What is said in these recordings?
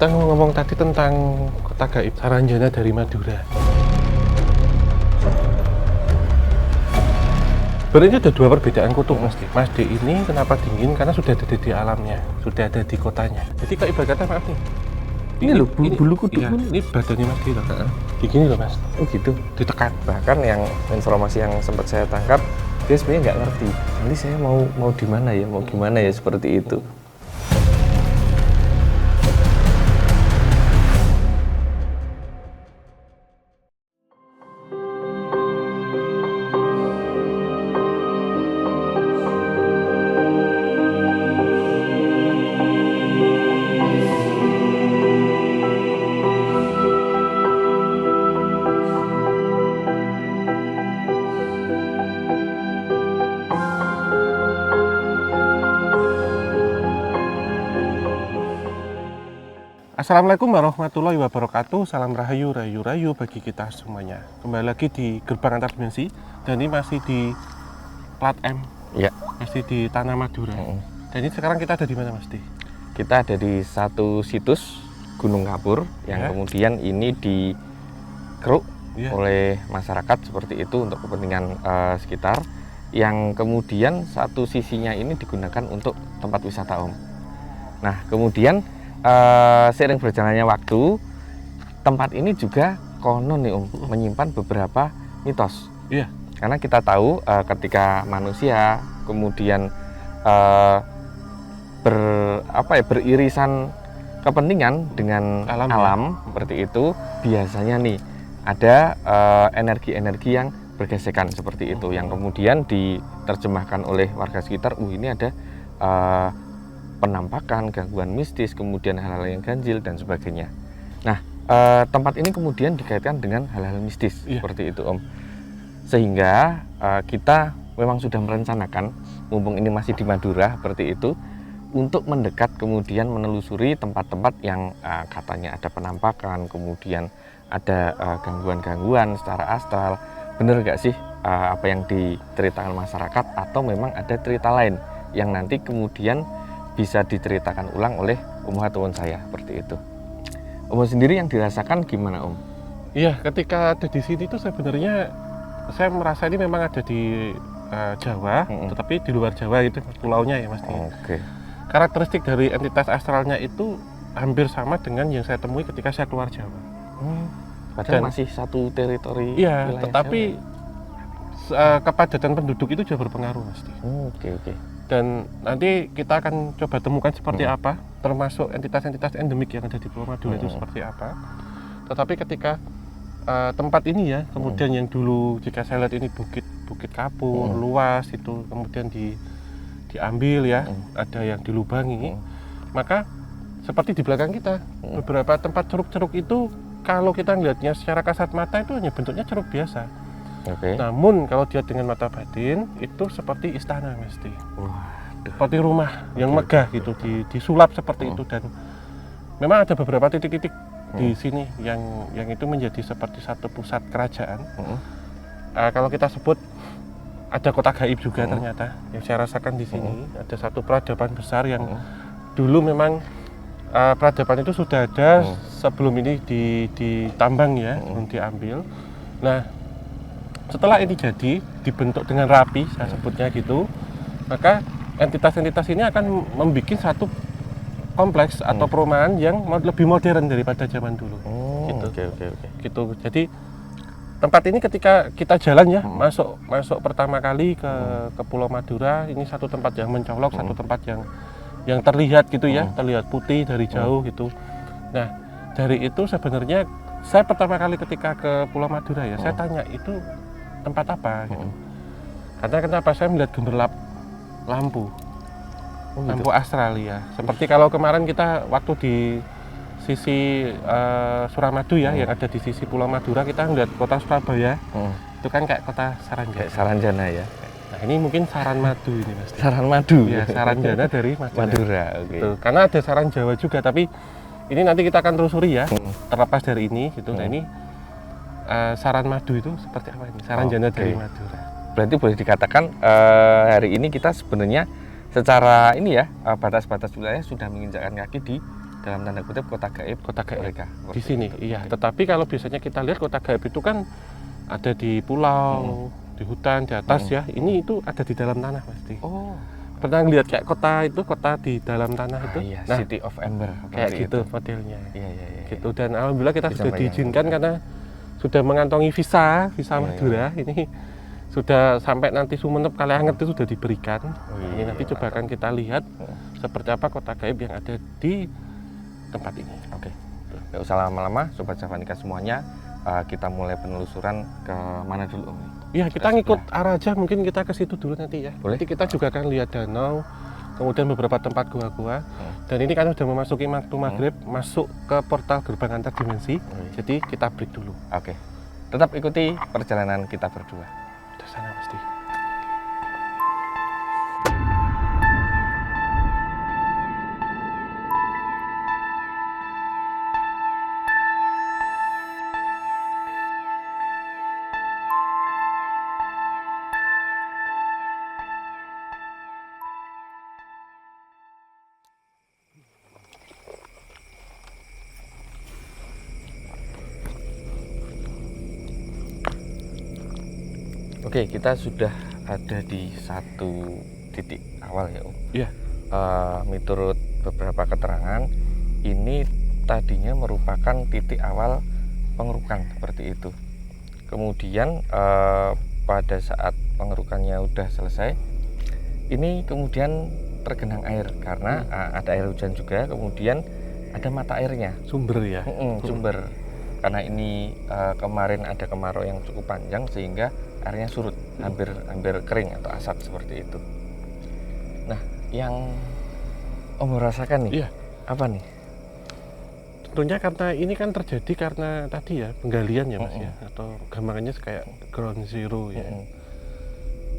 Kita ngomong tadi tentang kota gaib Saranjana dari Madura. Sebenarnya ada dua perbedaan kutub Mas D. Mas D ini kenapa dingin? Karena sudah ada di alamnya, sudah ada di kotanya. Jadi kalau ibarat kata maaf nih. Ini loh bulu kutub iya, ini badannya Mas D loh. Begini loh Mas. Oh gitu. Ditekan. Bahkan yang informasi yang sempat saya tangkap, dia sebenarnya nggak ngerti. Nanti saya mau di mana ya, mau gimana ya seperti itu. Assalamualaikum warahmatullahi wabarakatuh. Salam rahayu, rayu bagi kita semuanya. Kembali lagi di Gerbang Antar Dimensi. Dan ini masih di plat M. Ya. Masih di Tanah Madura. Dan ini sekarang kita ada di mana Mas D? Kita ada di satu situs Gunung Kapur yang kemudian ini dikeruk oleh masyarakat seperti itu untuk kepentingan sekitar. Yang kemudian satu sisinya ini digunakan untuk tempat wisata Om. Nah kemudian seiring berjalannya waktu, tempat ini juga konon nih Om menyimpan beberapa mitos. Iya. Karena kita tahu ketika manusia kemudian beririsan kepentingan dengan alam seperti itu, biasanya nih ada energi-energi yang bergesekan seperti itu, yang kemudian diterjemahkan oleh warga sekitar. Ini ada penampakan, gangguan mistis, kemudian hal-hal yang ganjil dan sebagainya. Nah, tempat ini kemudian dikaitkan dengan hal-hal mistis seperti itu Om. Sehingga kita memang sudah merencanakan, mumpung ini masih di Madura seperti itu, untuk mendekat kemudian menelusuri tempat-tempat yang katanya ada penampakan, kemudian ada gangguan-gangguan secara astral. Bener gak sih apa yang diceritakan masyarakat, atau memang ada cerita lain yang nanti kemudian bisa diceritakan ulang oleh Om Hatuan saya seperti itu. Om sendiri yang dirasakan gimana Om? Iya, ketika ada di sini tuh sebenarnya saya merasa ini memang ada di Jawa, tetapi di luar Jawa itu pulaunya ya Mas. Oke. Karakteristik dari entitas astralnya itu hampir sama dengan yang saya temui ketika saya keluar Jawa. Padahal masih satu teritori. Iya, tetapi kepadatan penduduk itu juga berpengaruh Mas. Oke. Dan nanti kita akan coba temukan seperti apa, termasuk entitas-entitas endemik yang ada di Pulau Madura itu seperti apa. Tetapi ketika tempat ini ya, kemudian yang dulu jika saya lihat ini bukit kapur, luas itu, kemudian diambil ya, ada yang dilubangi, maka seperti di belakang kita, beberapa tempat ceruk-ceruk itu kalau kita melihatnya secara kasat mata itu hanya bentuknya ceruk biasa. Namun kalau dia dengan mata batin itu seperti istana mesti. Seperti rumah yang megah gitu, disulap seperti itu. Dan memang ada beberapa titik-titik di sini yang itu menjadi seperti satu pusat kerajaan. Kalau kita sebut ada kota gaib juga ternyata yang saya rasakan di sini. Ada satu peradaban besar yang dulu memang peradaban itu sudah ada sebelum ini ditambang ya, belum diambil. Nah setelah ini jadi dibentuk dengan rapi, saya sebutnya gitu, maka entitas-entitas ini akan membuat satu kompleks atau perumahan yang lebih modern daripada zaman dulu. Gitu. Jadi tempat ini ketika kita jalan ya, masuk pertama kali ke Pulau Madura, ini satu tempat yang mencolok, satu tempat yang terlihat gitu ya, terlihat putih dari jauh gitu. Nah dari itu sebenarnya saya pertama kali ketika ke Pulau Madura ya, saya tanya itu tempat apa gitu. Karena kenapa saya melihat gemerlap lampu. Lampu astral ya. Seperti kalau kemarin kita waktu di sisi Suramadu ya, yang ada di sisi Pulau Madura, kita melihat kota Surabaya. Itu kan kayak kota Saranjana. Kayak Saranjana ya. Nah, ini mungkin Saran Madu ini Mas. Saran Madu. Ya, Saranjana dari Madura. Gitu. Karena ada Saran Jawa juga, tapi ini nanti kita akan telusuri ya. Terlepas dari ini gitu. Nah, ini Saran Madu itu seperti apa ini? Saranjana dari Madura. Berarti boleh dikatakan hari ini kita sebenarnya secara ini ya, batas-batas wilayah sudah menginjakkan kaki di dalam tanda kutip kota gaib mereka di sini. Iya, tetapi kalau biasanya kita lihat kota gaib itu kan ada di pulau, di hutan, di atas ya. Ini itu ada di dalam tanah pasti. Oh, Pernah lihat kayak kota itu, kota di dalam tanah itu? iya, Nah, City of Ember kayak seperti gitu itu. modelnya. Iya, iya, iya. Gitu, dan alhamdulillah kita Bisa sudah bayangkan. diizinkan karena sudah mengantongi visa Iya, Madura. Ini sudah sampai nanti Sumenep Kalianget itu sudah diberikan. Wih, Ini nanti coba akan kita lihat seperti apa kota gaib yang ada di tempat ini. Oke, nggak usah lama-lama, Sobat Javanika semuanya. Kita mulai penelusuran ke mana dulu Om? Iya, kita ngikut arah aja, mungkin kita ke situ dulu nanti ya. Boleh. Nanti kita juga akan lihat danau, kemudian beberapa tempat gua-gua. Dan ini kan sudah memasuki waktu maghrib, masuk ke portal gerbang antar dimensi. Jadi kita break dulu. Oke, tetap ikuti perjalanan kita berdua. Di sana pasti. Oke, kita sudah ada di satu titik awal ya Om. Iya. Menurut beberapa keterangan, ini tadinya merupakan titik awal pengerukan seperti itu. Kemudian pada saat pengerukannya udah selesai, ini kemudian tergenang air karena ada air hujan juga, kemudian ada mata airnya. Sumber ya. Sumber. Karena ini kemarin ada kemarau yang cukup panjang sehingga airnya surut, hampir kering atau asap seperti itu. Nah, yang Om rasakan nih, Iya. apa nih? Tentunya karena ini kan terjadi karena tadi ya penggalian ya Mas ya, atau gambarannya kayak ground zero ya.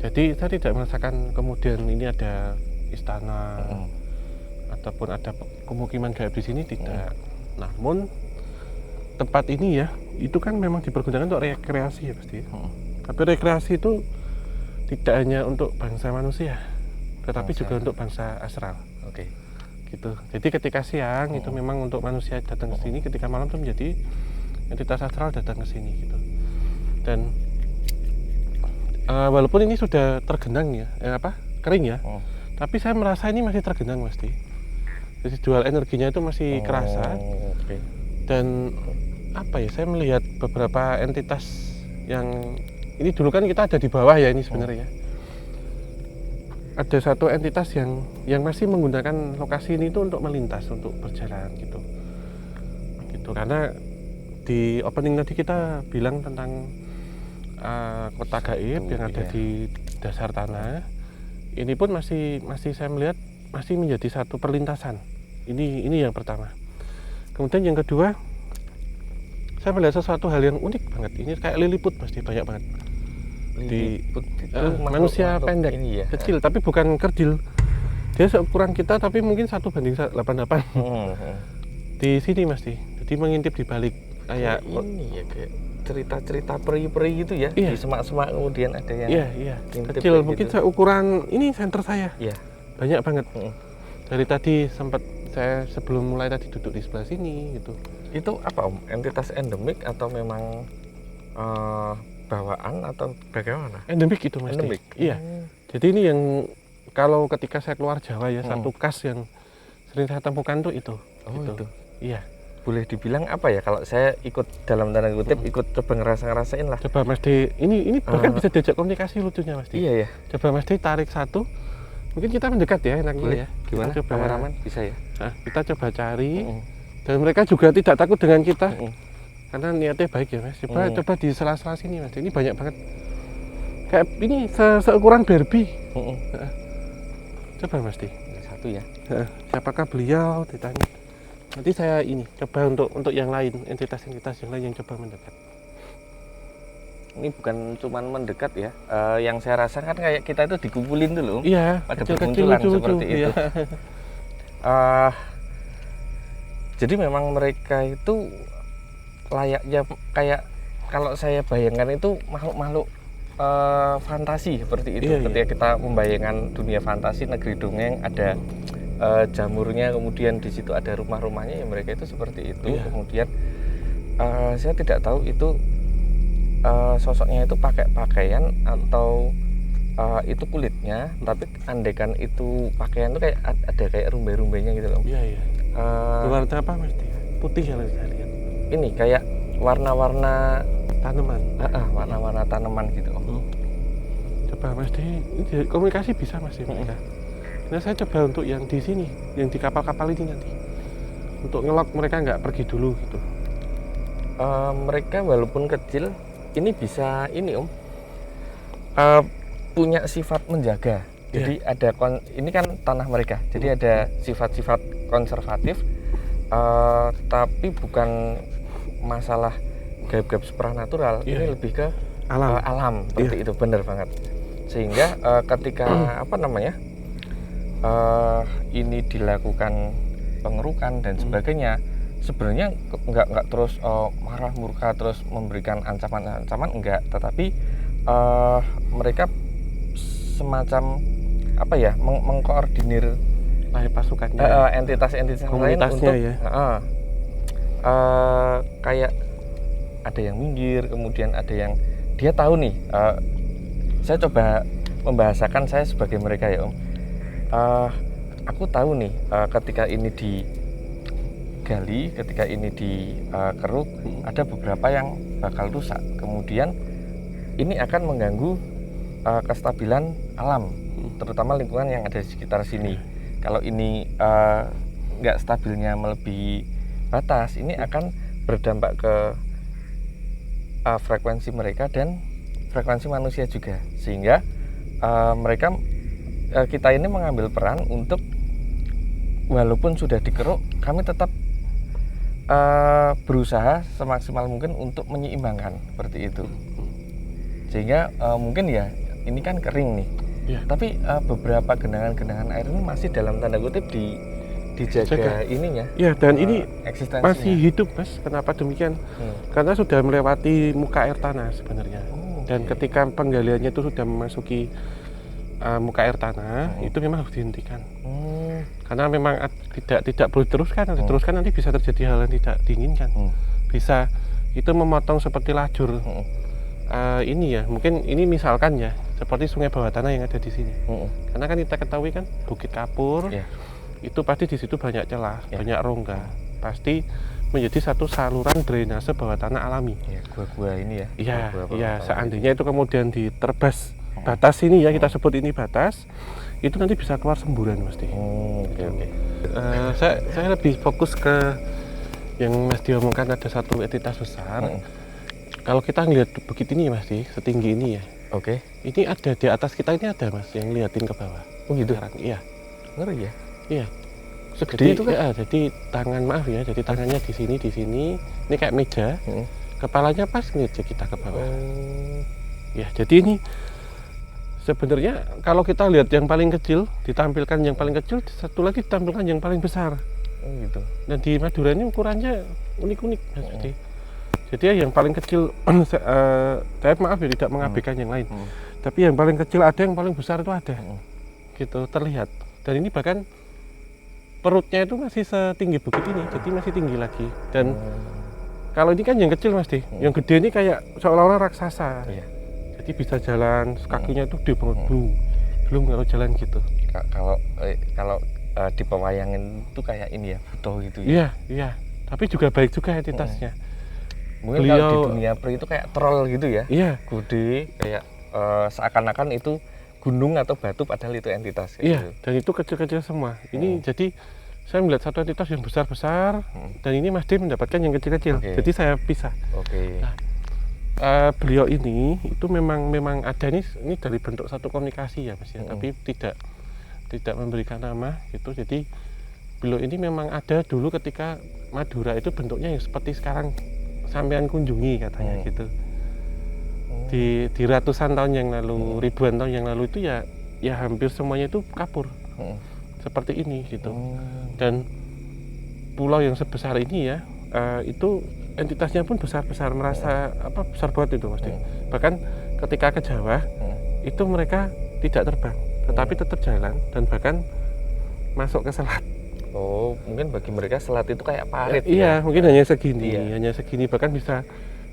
Jadi saya tidak merasakan kemudian ini ada istana ataupun ada pemukiman gaib di sini, tidak. Namun tempat ini ya itu kan memang dipergunakan untuk rekreasi ya pasti. Tapi rekreasi itu tidak hanya untuk bangsa manusia, tetapi juga untuk bangsa astral. Oke. Gitu. Jadi ketika siang itu memang untuk manusia datang ke sini, ketika malam itu menjadi entitas astral datang ke sini gitu. Dan walaupun ini sudah tergenang ya, kering ya, tapi saya merasa ini masih tergenang pasti. Jadi dual energinya itu masih kerasa. Oke. Dan apa ya, saya melihat beberapa entitas yang ini dulu kan kita ada di bawah ya ini sebenarnya. Ada satu entitas yang masih menggunakan lokasi ini itu untuk melintas, untuk berjalan gitu. Gitu karena di opening tadi kita bilang tentang kota gaib yang ada di dasar tanah. Ini pun masih saya melihat masih menjadi satu perlintasan. Ini yang pertama. Kemudian yang kedua, saya melihat sesuatu hal yang unik banget. Ini kayak liliput pasti banyak banget. Liliput itu manusia makhluk pendek, ini ya? kecil, tapi bukan kerdil. Dia seukuran kita, tapi mungkin 1:88. Di sini Mas, jadi mengintip di balik kayak ini ya, kayak cerita-cerita peri-peri gitu ya. Iya. Di semak-semak kemudian ada yang iya ngintip kecil, kayak mungkin gitu. seukuran ini center saya. Iya. Banyak banget. Dari tadi sempat saya sebelum mulai tadi duduk di sebelah sini gitu. Itu apa Om? Entitas endemik atau memang bawaan atau bagaimana? Endemik itu Mas. Endemik. Iya. Jadi ini yang kalau ketika saya keluar Jawa ya, satu khas yang sering saya temukan tuh itu. Oh, gitu. itu. Iya. Boleh dibilang apa ya, kalau saya ikut dalam tanda kutip ikut coba ngerasain lah. Coba Mas D, ini bahkan bisa diajak komunikasi lucunya Mas D. Iya ya. Coba Mas D tarik satu. Mungkin kita mendekat ya enaknya Boleh. ya. Gimana? Kita coba Kameraman bisa ya? Nah, kita coba cari. Dan mereka juga tidak takut dengan kita. Karena niatnya baik ya Mas. Coba di sela-sela sini Mas. Ini banyak banget. Kayak ini seukuran Barbie. Coba Mas D. Satu ya. Siapakah beliau ditanya. Nanti saya ini coba untuk yang lain, entitas-entitas yang lain yang coba mendekat. Ini bukan cuman mendekat ya. Yang saya rasakan kayak kita itu dikumpulin dulu. Iya, Pada kecil-kecil bermunculan lucu-lucu. seperti itu. Jadi memang mereka itu layaknya kayak kalau saya bayangkan itu makhluk-makhluk fantasi seperti itu. Iya, Ketika kita membayangkan dunia fantasi, negeri dongeng, ada jamurnya, kemudian di situ ada rumah-rumahnya, ya mereka itu seperti itu. Iya. Kemudian saya tidak tahu itu sosoknya itu pakai pakaian atau itu kulitnya, tapi andekan itu pakaian tuh kayak ada kayak rumbai-rumbainya gitu loh. Iya, iya. Warna apa Mas? Putih ya saya lihat. Ini kayak warna-warna Tanaman. Warna-warna tanaman gitu Om. Coba Mas ini komunikasi bisa Mas ya mereka. Nah saya coba untuk yang di sini, yang di kapal-kapal ini nanti, untuk ngelok mereka nggak pergi dulu gitu. Mereka walaupun kecil, ini bisa ini Om, punya sifat menjaga. Jadi ini kan tanah mereka, jadi ada sifat-sifat konservatif, tapi bukan masalah gaib-gaib supranatural. Ini lebih ke alam seperti itu, benar banget. Sehingga ketika ini dilakukan pengerukan dan sebagainya, sebenarnya nggak terus marah murka terus memberikan ancaman-ancaman, enggak, tetapi mereka semacam mengkoordinir pasukannya, entitas-entitas lain untuk kayak ada yang minggir, kemudian ada yang dia tahu nih. Saya coba membahasakan saya sebagai mereka ya Om. Aku tahu nih ketika ini digali, ketika ini dikeruk, ada beberapa yang bakal rusak. Kemudian ini akan mengganggu kestabilan alam, terutama lingkungan yang ada di sekitar sini. Kalau ini nggak stabilnya melebihi batas, ini akan berdampak ke frekuensi mereka dan frekuensi manusia juga, sehingga kita ini mengambil peran untuk, walaupun sudah dikeruk, kami tetap berusaha semaksimal mungkin untuk menyeimbangkan seperti itu. Sehingga mungkin ya ini kan kering nih, tapi beberapa genangan-genangan air ini masih dalam tanda kutip dijaga ininya. Ya, dan ini eksistensinya masih hidup Mas. Kenapa demikian? Karena sudah melewati muka air tanah sebenarnya. Dan ketika penggaliannya itu sudah memasuki muka air tanah, itu memang harus dihentikan. Karena memang tidak boleh diteruskan, nanti bisa terjadi hal yang tidak diinginkan. Bisa itu memotong seperti lajur. Ini ya, mungkin ini misalkan ya, seperti sungai bawah tanah yang ada di sini. Karena kan kita ketahui kan Bukit Kapur, itu pasti di situ banyak celah, banyak rongga. Pasti menjadi satu saluran drainase bawah tanah alami. Gua-gua ini ya. Iya, seandainya itu kemudian diterbas batas ini ya, kita sebut ini batas, itu nanti bisa keluar semburan pasti. Oke. Saya lebih fokus ke yang Mas diomongkan, ada satu entitas besar. Kalau kita ngelihat bukit ini Mas, setinggi ini ya. Oke. Ini ada di atas kita, ini ada Mas yang liatin ke bawah. Oh gitu. Iya. Ngeri ya? Iya. Segede itu kan? Ya, jadi jadi tangannya di sini. Ini kayak meja. Kepalanya pas ngeliat kita ke bawah. Ya, jadi ini sebenarnya kalau kita lihat yang paling kecil, ditampilkan yang paling kecil, satu lagi ditampilkan yang paling besar. Gitu. Dan di Madura ini ukurannya unik-unik Mas. Jadi ya yang paling kecil, saya maaf ya tidak mengabaikan yang lain. Tapi yang paling kecil ada, yang paling besar itu ada. Gitu terlihat. Dan ini bahkan perutnya itu masih setinggi bukit ini, jadi masih tinggi lagi. Dan kalau ini kan yang kecil Mas, yang gede ini kayak seolah-olah raksasa. Jadi bisa jalan, kakinya itu belum kalau jalan gitu. Kalau di pewayangan itu kayak ini ya, buto gitu ya. Iya. Tapi juga baik juga entitasnya. Mungkin kalau di dunia peri itu kayak troll gitu ya. Iya. Gede, kayak seakan-akan itu gunung atau batu, padahal itu entitas. Iya, dan itu kecil-kecil semua. Ini jadi saya melihat satu entitas yang besar-besar, dan ini Mas D mendapatkan yang kecil-kecil. Jadi saya pisah. Nah, beliau ini itu memang ada ini dari bentuk satu komunikasi ya Mas ya, tapi tidak memberikan nama gitu. Jadi beliau ini memang ada dulu ketika Madura itu bentuknya yang seperti sekarang sampean kunjungi katanya gitu. Di ratusan tahun yang lalu, ribuan tahun yang lalu itu ya hampir semuanya itu kapur. Seperti ini gitu. Dan pulau yang sebesar ini ya, itu entitasnya pun besar-besar, merasa besar banget itu Mas. Bahkan ketika ke Jawa itu mereka tidak terbang, tetapi tetap jalan, dan bahkan masuk ke selat. Oh, mungkin bagi mereka selat itu kayak parit. Iya, mungkin hanya segini, Iya. hanya segini, bahkan bisa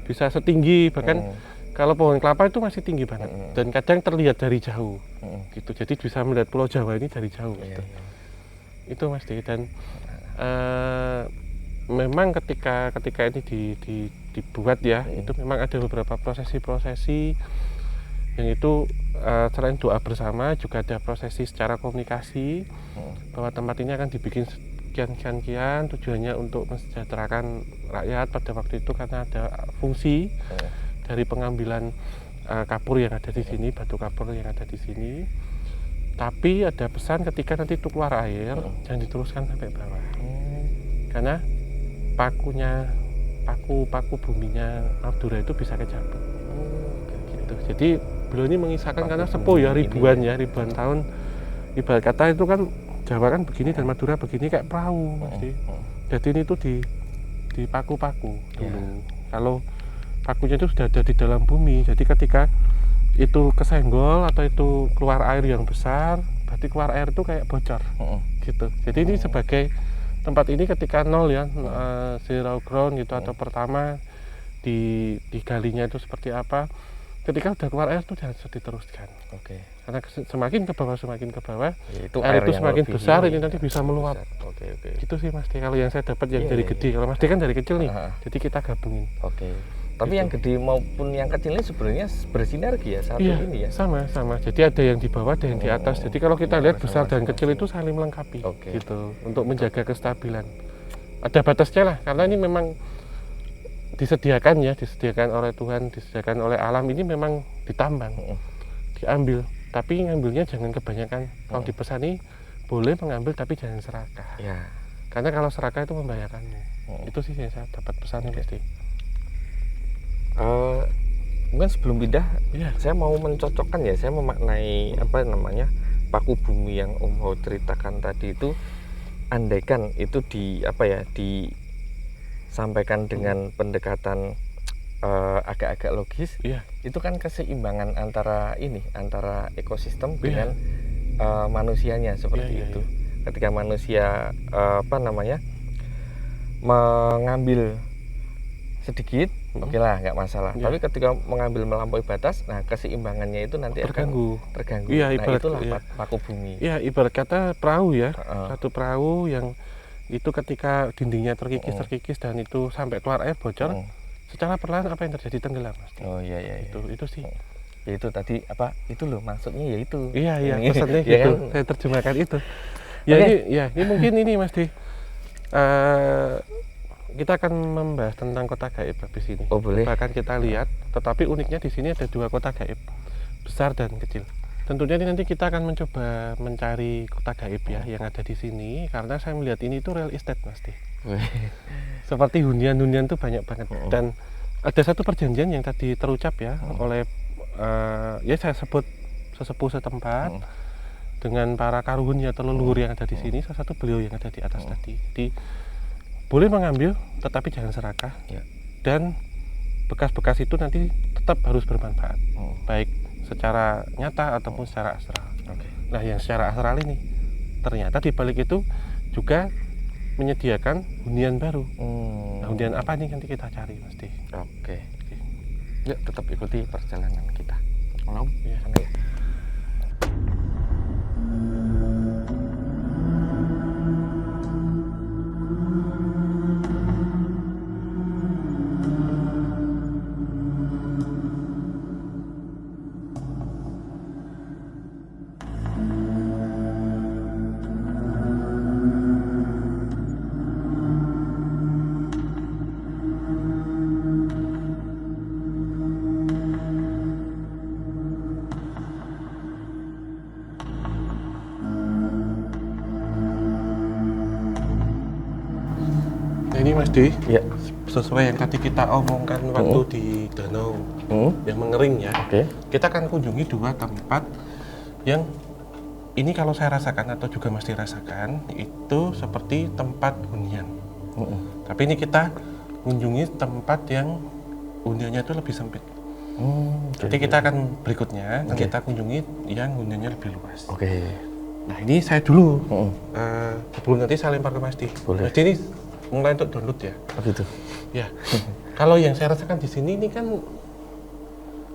setinggi, bahkan kalau pohon kelapa itu masih tinggi banget, dan kadang terlihat dari jauh, gitu. Jadi bisa melihat Pulau Jawa ini dari jauh, gitu. Itu Mas Di. Dan memang ketika ini dibuat ya, itu memang ada beberapa prosesi yang itu selain doa bersama juga ada prosesi secara komunikasi bahwa tempat ini akan dibikin sekian tujuannya untuk mensejahterakan rakyat pada waktu itu, karena ada fungsi dari pengambilan kapur yang ada di sini, batu kapur yang ada di sini. Tapi ada pesan ketika nanti itu keluar air jangan diteruskan sampai bawah, karena paku buminya Madura itu bisa kecabut. Gitu. Jadi beliau ini mengisahkan karena sepuh ya, ribuan tahun. Ibarat kata itu kan Jawa kan begini dan Madura begini kayak perahu, Mas. Jadi ini tuh di paku-paku dulu. Kalau pakunya itu sudah ada di dalam bumi, jadi ketika itu kesenggol atau itu keluar air yang besar, berarti keluar air itu kayak bocor, gitu. Jadi ini sebagai tempat ini ketika nol ya, zero ground gitu, atau pertama digalinya itu seperti apa, ketika udah keluar air itu jangan diteruskan. Karena semakin ke bawah ya, air itu semakin besar, ini nanti bisa meluap. Gitu sih Mas D, kalau yang saya dapat yang dari gede. Kalau Mas D kan dari kecil nih, jadi kita gabungin. Tapi gitu. Yang gede maupun yang kecil ini sebenarnya bersinergi ya satu ini ya. Sama. Jadi ada yang di bawah, ada yang di atas. Jadi kalau kita lihat besar dan kecil itu saling melengkapi, gitu, untuk menjaga kestabilan. Ada batasnya lah, karena ini memang disediakan oleh Tuhan, disediakan oleh alam. Ini memang ditambang, diambil. Tapi ngambilnya jangan kebanyakan. Kalau dipesani boleh mengambil, tapi jangan serakah. Karena kalau serakah itu membahayakanmu. Itu sih yang saya dapat pesannya pasti. Mungkin sebelum pindah, saya mau mencocokkan ya, saya memaknai paku bumi yang Om Ho ceritakan tadi itu, andaikan itu disampaikan dengan pendekatan agak-agak logis, itu kan keseimbangan antara ekosistem dengan manusianya seperti itu. Ketika manusia mengambil sedikit, oke lah, nggak masalah. Tapi ketika mengambil melampaui batas, nah keseimbangannya itu nanti terganggu. Itulah paku bumi. Ibarat kata perahu ya, satu perahu yang itu ketika dindingnya terkikis dan itu sampai keluar air bocor, secara perlahan apa yang terjadi, tenggelam, Mas. Itu sih. Itu tadi itu loh maksudnya, ya itu. Pesannya gitu. Kan? Saya terjemahkan itu. Ini mungkin ini Mas Di. Kita akan membahas tentang kota gaib habis ini. Boleh. Bahkan kita lihat, tetapi uniknya di sini ada 2 kota gaib, besar dan kecil. Tentunya nanti kita akan mencoba mencari kota gaib ya yang ada di sini, karena saya melihat ini itu real estate, Mas Di. Seperti hunian-hunian itu banyak banget. Dan ada satu perjanjian yang tadi terucap ya oleh saya sebut sesepuh setempat dengan para karuhun atau leluhur yang ada di sini. Salah satu beliau yang ada di atas tadi. Jadi boleh mengambil, tetapi jangan serakah. Dan bekas-bekas itu nanti tetap harus bermanfaat, baik secara nyata ataupun secara astral. Nah, yang secara astral ini ternyata di balik itu juga menyediakan hunian baru. Nah, hunian apa nih nanti kita cari, Mas Di. Yuk, tetap ikuti perjalanan kita. Om, Ini Mas Di, sesuai yang tadi kita omongkan waktu di danau yang mengering ya. Kita akan kunjungi 2 tempat yang ini kalau saya rasakan atau juga Mas Di rasakan itu seperti tempat hunian. Tapi ini kita kunjungi tempat yang huniannya itu lebih sempit. Jadi kita akan berikutnya kita kunjungi yang huniannya lebih luas. Nah ini saya dulu, sebelum nanti saya lempar ke Mas Di. Boleh. Mas Di ini mulai untuk download ya. Oh gitu. Ya, kalau yang saya rasakan di sini ini kan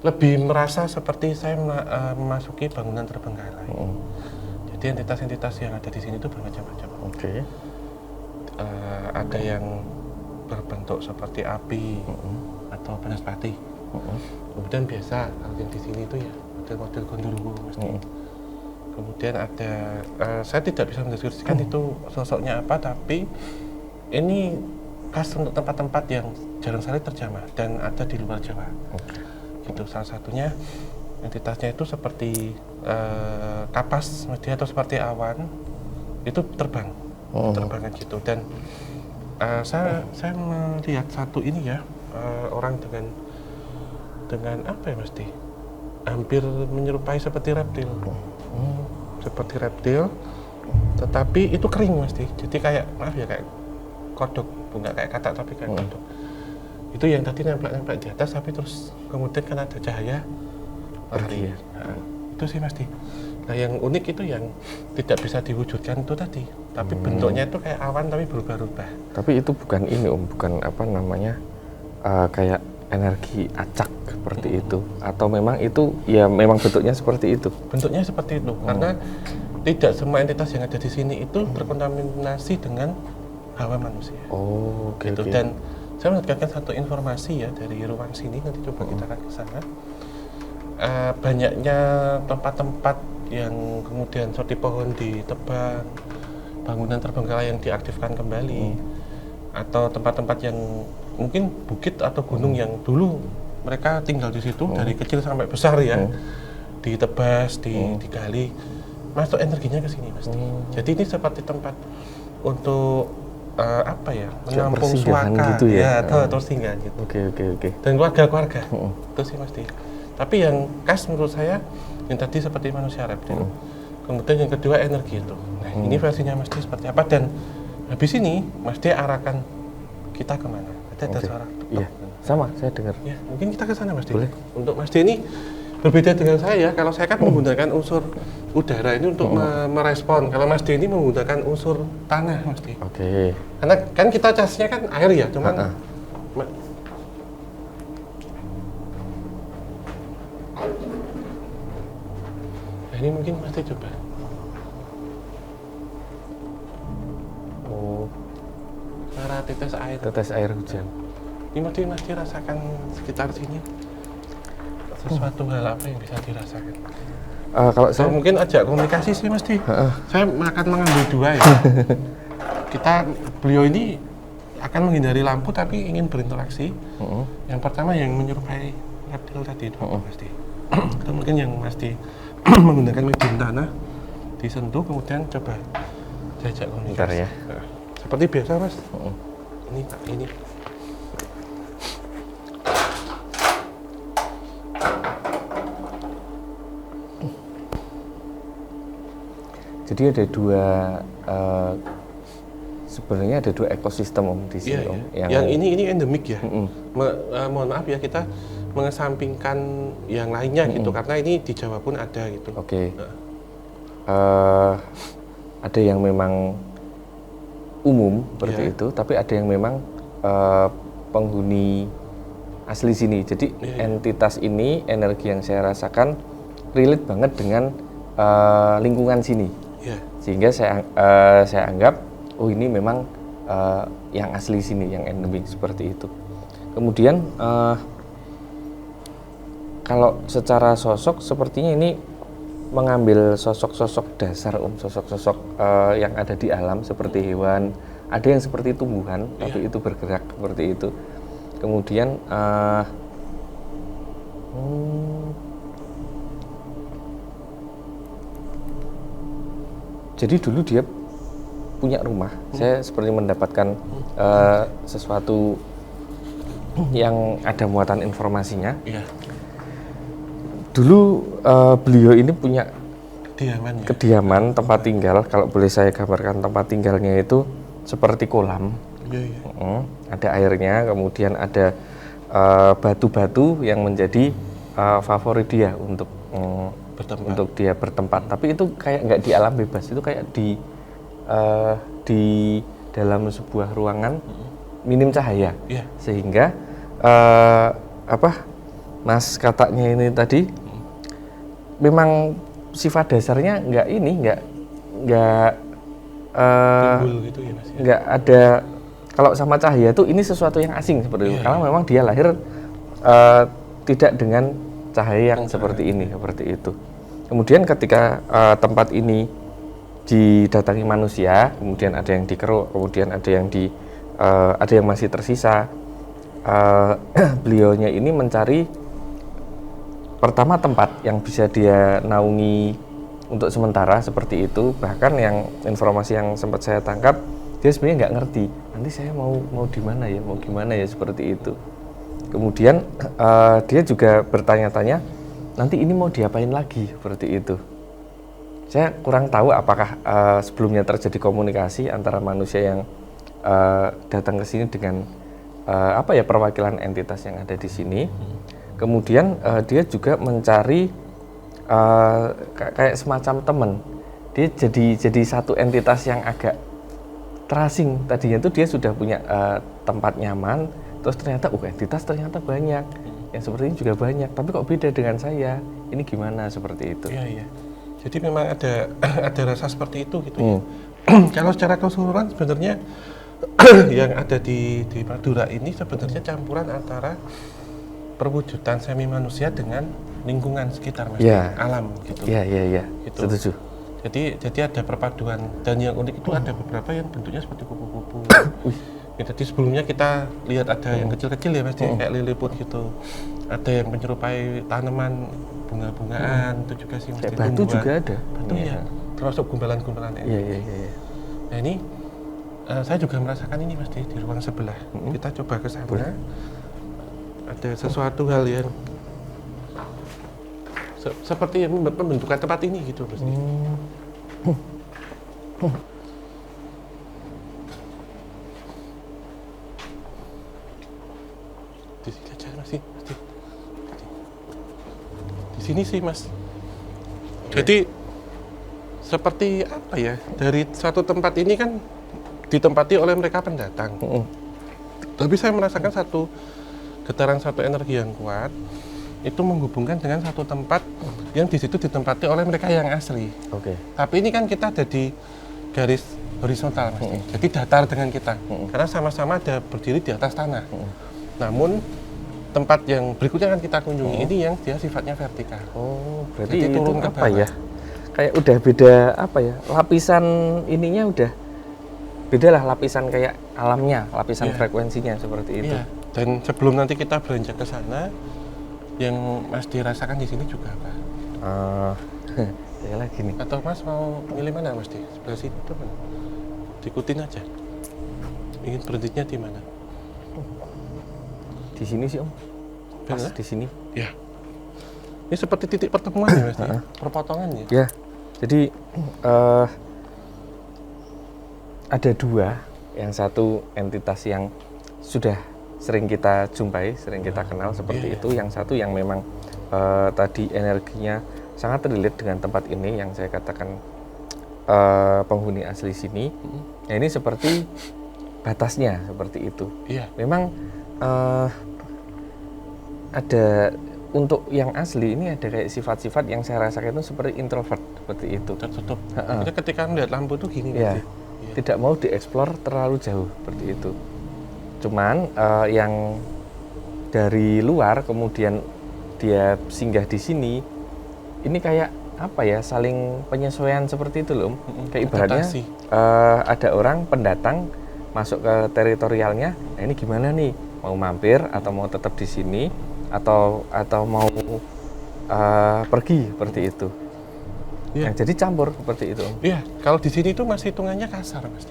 lebih merasa seperti saya memasuki bangunan terbengkalai. Jadi entitas-entitas yang ada di sini itu bermacam-macam. Oke. Ada yang berbentuk seperti api atau banaspati. Kemudian biasa kalau yang di sini itu ya model-model gondoruo mesti. Kemudian ada, saya tidak bisa mendeskripsikan itu sosoknya apa, tapi ini khas untuk tempat-tempat yang jarang sekali terjamah dan ada di luar Jawa. Gitu, salah satunya entitasnya itu seperti kapas media atau seperti awan, itu terbang, terbangan gitu. Dan saya melihat satu ini ya, orang dengan apa ya mesti hampir menyerupai seperti reptil. Seperti reptil, tetapi itu kering mesti. Jadi kayak maaf ya kayak kodok, bukan kayak katak tapi kayak kodok. Itu yang tadi nempel di atas, tapi terus kemudian kan ada cahaya lari. Nah, itu sih mesti. Nah yang unik itu yang tidak bisa diwujudkan itu tadi, tapi bentuknya itu kayak awan tapi berubah-ubah. Tapi itu bukan ini bukan apa namanya kayak energi acak seperti itu, atau memang itu ya memang bentuknya seperti itu? Bentuknya seperti itu, karena tidak semua entitas yang ada di sini itu terkontaminasi dengan hawa manusia. Oh, gitu. Dan saya mendapatkan satu informasi ya dari ruang sini, nanti coba kita akan ke sana. Banyaknya tempat-tempat yang kemudian seperti pohon ditebang, bangunan terbengkalai yang diaktifkan kembali, atau tempat-tempat yang mungkin bukit atau gunung yang dulu mereka tinggal di situ dari kecil sampai besar ya, ditebas, digali, masuk energinya ke sini pasti. Jadi ini seperti tempat untuk apa ya, menampung suaka gitu ya, atau singgah gitu. Oke. Dan keluarga itu sih pasti. Tapi yang khas menurut saya yang tadi seperti manusia reptil. Kemudian yang kedua energi itu. Nah ini versinya Mas D seperti apa, dan habis ini Mas D arahkan kita kemana? Ada suara. Iya, sama saya dengar. Ya, mungkin kita ke sana Mas D. Boleh. Untuk Mas D ini berbeda dengan saya. Kalau saya kan menggunakan unsur udara ini untuk merespon. Kalau Mas D ini menggunakan unsur tanah Mas D. Oke. Karena kan kita casnya kan air ya, cuman nah ini mungkin Mas D coba. Oh, Suara tetes air. tetes air hujan. Ini Mas D rasakan sekitar sini sesuatu hal apa yang bisa dirasakan? Kalau saya mungkin ajak komunikasi sih Mas D. Saya akan mengambil dua ya. Beliau ini akan menghindari lampu tapi ingin berinteraksi. Yang pertama yang menyerupai reptil tadi itu Mas D. Atau mungkin yang Mas D menggunakan medium tanah disentuh, kemudian coba diajak komunikasi. Bentar ya. Seperti biasa Mas. Ini Pak, ini. Jadi ada dua, sebenarnya ada dua ekosistem di sini Om. Yang ini endemik ya. Mohon maaf ya, kita mengesampingkan yang lainnya gitu, karena ini di Jawa pun ada gitu. Oke. Ada yang memang umum seperti itu, tapi ada yang memang penghuni asli sini. Jadi entitas ini, energi yang saya rasakan relate banget dengan lingkungan sini. Sehingga saya anggap oh ini memang yang asli sini, yang endemik seperti itu. Kemudian kalau secara sosok sepertinya ini mengambil sosok-sosok dasar sosok-sosok yang ada di alam seperti hewan, ada yang seperti tumbuhan tapi itu bergerak seperti itu. Kemudian jadi dulu dia punya rumah. Saya seperti mendapatkan sesuatu yang ada muatan informasinya. Dulu beliau ini punya kediaman, tempat tinggal. Kalau boleh saya gambarkan, tempat tinggalnya itu seperti kolam. Ada airnya, kemudian ada batu-batu yang menjadi favorit dia untuk untuk dia bertempat. Tapi itu kayak nggak di alam bebas, itu kayak di dalam sebuah ruangan minim cahaya, sehingga Mas katanya ini tadi memang sifat dasarnya nggak timbul gitu ya Mas ya? Nggak ada. Kalau sama cahaya itu ini sesuatu yang asing seperti itu, karena memang dia lahir tidak dengan cahaya yang seperti ini, seperti itu. Kemudian ketika tempat ini didatangi manusia, kemudian ada yang dikeruk, kemudian ada yang masih tersisa, beliaunya ini mencari pertama tempat yang bisa dia naungi untuk sementara seperti itu. Bahkan yang informasi yang sempat saya tangkap, dia sebenarnya nggak ngerti nanti saya mau di mana ya, mau gimana ya, seperti itu. Kemudian dia juga bertanya-tanya nanti ini mau diapain lagi, seperti itu. Saya kurang tahu apakah sebelumnya terjadi komunikasi antara manusia yang datang ke sini dengan perwakilan entitas yang ada di sini. Kemudian dia juga mencari kayak semacam teman. Dia jadi satu entitas yang agak terasing. Tadinya tuh dia sudah punya tempat nyaman, terus ternyata entitas ternyata banyak. Yang seperti ini juga banyak, tapi kok beda dengan saya? Ini gimana, seperti itu? Iya. Jadi memang ada rasa seperti itu gitu ya. Kalau secara keseluruhan sebenarnya yang ada di Madura ini sebenarnya campuran antara perwujudan semi manusia dengan lingkungan sekitar, Mas, alam gitu. Iya. Gitu. Setuju. Jadi ada perpaduan, dan yang unik itu ada beberapa yang bentuknya seperti kupu-kupu. Jadi sebelumnya kita lihat ada yang kecil-kecil ya Mas, kayak liliput gitu. Ada yang menyerupai tanaman bunga-bungaan, itu juga sih Mas. Kayak batu juga ada. Batu ya, termasuk gumbalan-gumbalan. Iya. Nah ini saya juga merasakan ini Mas di ruang sebelah. Kita coba ke sana. Ada sesuatu hal yang seperti yang pembentukan tempat ini gitu Mas. Di sini aja Mas. Di sini sih Mas. Jadi seperti apa ya? Dari suatu tempat ini kan ditempati oleh mereka pendatang. Tapi saya merasakan getaran satu energi yang kuat itu menghubungkan dengan satu tempat yang di situ ditempati oleh mereka yang asli. Tapi ini kan kita ada di garis horizontal Mas. Jadi datar dengan kita. Karena sama-sama ada berdiri di atas tanah. Namun tempat yang berikutnya kan kita kunjungi ini yang dia sifatnya vertikal. Berarti jadi turun ke bawah. ya? Kayak udah beda lapisan ininya udah beda lah, lapisan kayak alamnya, lapisan frekuensinya seperti itu. Dan sebelum nanti kita beranjak ke sana, yang Mas dirasakan di sini juga apa? Saya lagi nih. Atau Mas mau milih mana Mas di sebelah sini tuh? Diikutin aja. Ingin berhentinya di mana? Di sini sih Om. Pas di sini. Ya. Ini seperti titik pertemuan ya Mas, perpotongan ya? Ya. Jadi ada dua, yang satu entitas yang sudah sering kita jumpai, sering kita kenal seperti itu. Yang satu yang memang tadi energinya sangat relate dengan tempat ini, yang saya katakan penghuni asli sini. Nah, ini seperti batasnya seperti itu. Memang ada untuk yang asli ini ada kayak sifat-sifat yang saya rasakan itu seperti introvert, seperti itu. Tertutup. Jadi ketika melihat lampu tuh gini. Tidak mau dieksplor terlalu jauh seperti itu. Cuman yang dari luar kemudian dia singgah di sini, ini kayak saling penyesuaian seperti itu loh. Kayak ibaratnya ada orang pendatang masuk ke teritorialnya. Nah, ini gimana nih? Mau mampir atau mau tetap di sini atau mau pergi seperti itu. Jadi campur seperti itu. Iya, kalau di sini itu masih hitungannya kasar Mas.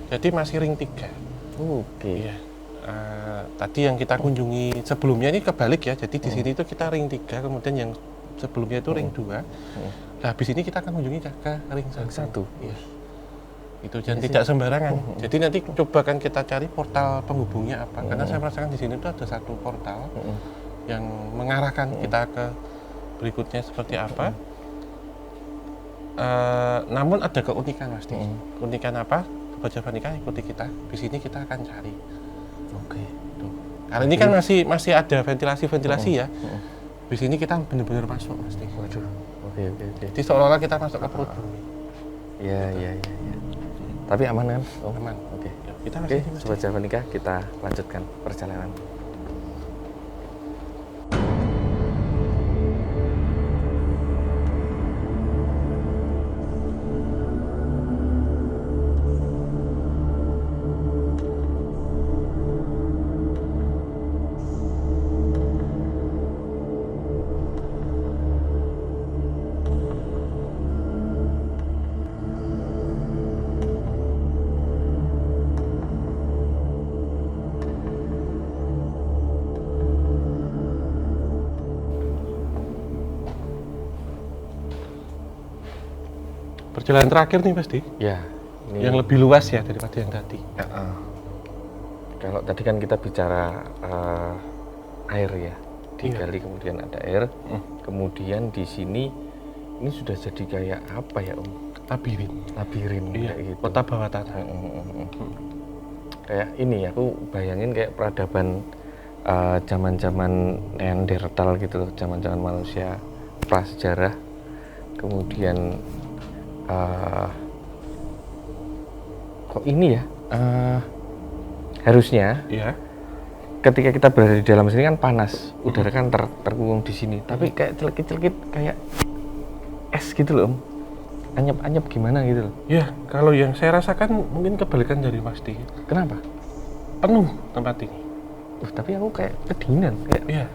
Jadi masih ring 3. Iya. Tadi yang kita kunjungi sebelumnya ini kebalik ya. Jadi di sini itu kita ring 3, kemudian yang sebelumnya itu ring 2. Nah, habis ini kita akan kunjungi ke ring 1. Iya. Itu dan tidak sembarangan. Jadi nanti coba kan kita cari portal penghubungnya apa. Karena saya merasakan di sini itu ada satu portal yang mengarahkan kita ke berikutnya seperti apa. Namun ada keunikan Mas. Keunikan apa? Sobat Javanica ikuti kita. Di sini kita akan cari. Oke. Karena ini kan masih ada ventilasi ya. Di sini kita benar-benar masuk Mas. Waduh. Oke. Jadi seolah-olah kita masuk ke perut bumi. Iya. Tapi aman kan? Aman. Oke. Kita Oke, Sobat Javanica, kita lanjutkan perjalanan. Perjalanan terakhir nih pasti. Ya. Yang lebih luas ya daripada yang tadi. Kalau tadi kan kita bicara air ya, digali kemudian ada air, kemudian di sini ini sudah jadi kayak apa ya Om? Labirin iya, kayak gitu. Kota bawah tanah. Kayak ini aku bayangin kayak peradaban zaman-zaman Neanderthal gitu loh, zaman-zaman manusia prasejarah. Kemudian kok ini ya? Harusnya Iya. ketika kita berada di dalam sini kan panas, udara kan terkungkung di sini, tapi kayak celekit-celekit kayak es gitu loh Om. Anyep-anyep gimana gitu loh. Ya, kalau yang saya rasakan mungkin kebalikan dari Mas Di. Kenapa? Penuh tempat ini. Tapi aku kayak kedinginan kayak. Iya,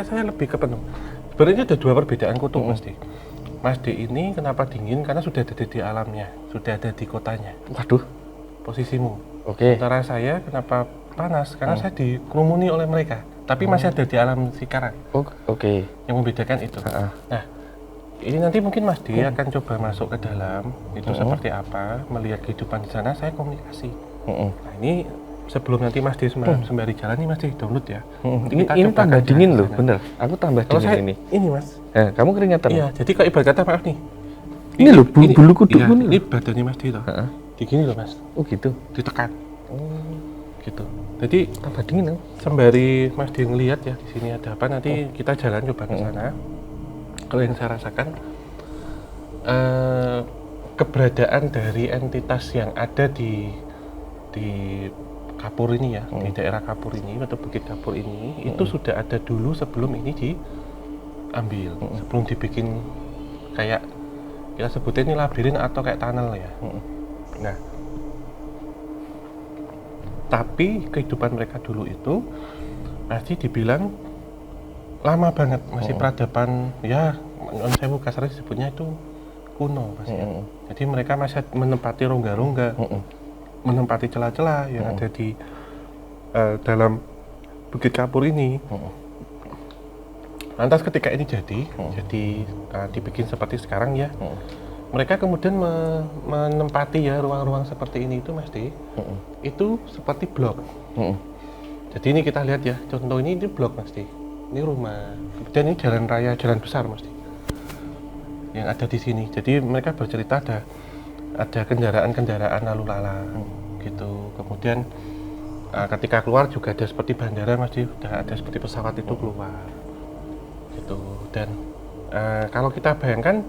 saya lebih ke penuh. Sebenarnya ada dua perbedaan kutub Mas Di. Mas Di ini kenapa dingin? Karena sudah ada di alamnya, sudah ada di kotanya. Waduh. Posisimu. Oke. Sementara saya kenapa panas? Karena saya dikerumuni oleh mereka. Tapi masih ada di alam sekarang. Oke. Yang membedakan itu. Nah, ini nanti mungkin Mas Di akan coba masuk ke dalam. Itu seperti apa? Melihat kehidupan di sana, saya komunikasi. Nah, ini sebelum nanti Mas Di sembari jalan nih Mas Di download ya. Ini tambah dingin loh, bener. Aku tambah Kalau dingin ini. Ini Mas. Kamu keringatan? Iya, jadi kalau ibarat kata maaf nih. Ini loh bulu kuduk ini badannya Mas Di toh. Digini loh Mas. Oh gitu. Ditekan. Gitu. Jadi tambah dingin loh. Sembari Mas Di ngelihat ya di sini ada apa, nanti kita jalan coba ke sana. Kalau yang saya rasakan keberadaan dari entitas yang ada di Kapur ini ya, di daerah Kapur ini atau Bukit Kapur ini itu sudah ada dulu sebelum ini diambil, sebelum dibikin kayak kita sebutnya ini labirin atau kayak tunnel ya. Nah, tapi kehidupan mereka dulu itu masih dibilang lama banget, masih peradaban ya, saya kasarnya disebutnya itu kuno masih. Jadi mereka masih menempati rongga-rongga, menempati celah-celah yang ada di dalam Bukit Kapur ini. Lantas ketika ini jadi dibikin seperti sekarang ya, mereka kemudian menempati ya ruang-ruang seperti ini itu Mas Di, itu seperti blok. Jadi ini kita lihat ya, contoh ini blok Mas Di. Ini rumah, kemudian ini jalan raya, jalan besar Mas Di, yang ada di sini. Jadi mereka bercerita ada kendaraan-kendaraan lalu lalang gitu. Kemudian ketika keluar juga ada seperti bandara Mas Di, udah ada seperti pesawat itu keluar gitu. Dan kalau kita bayangkan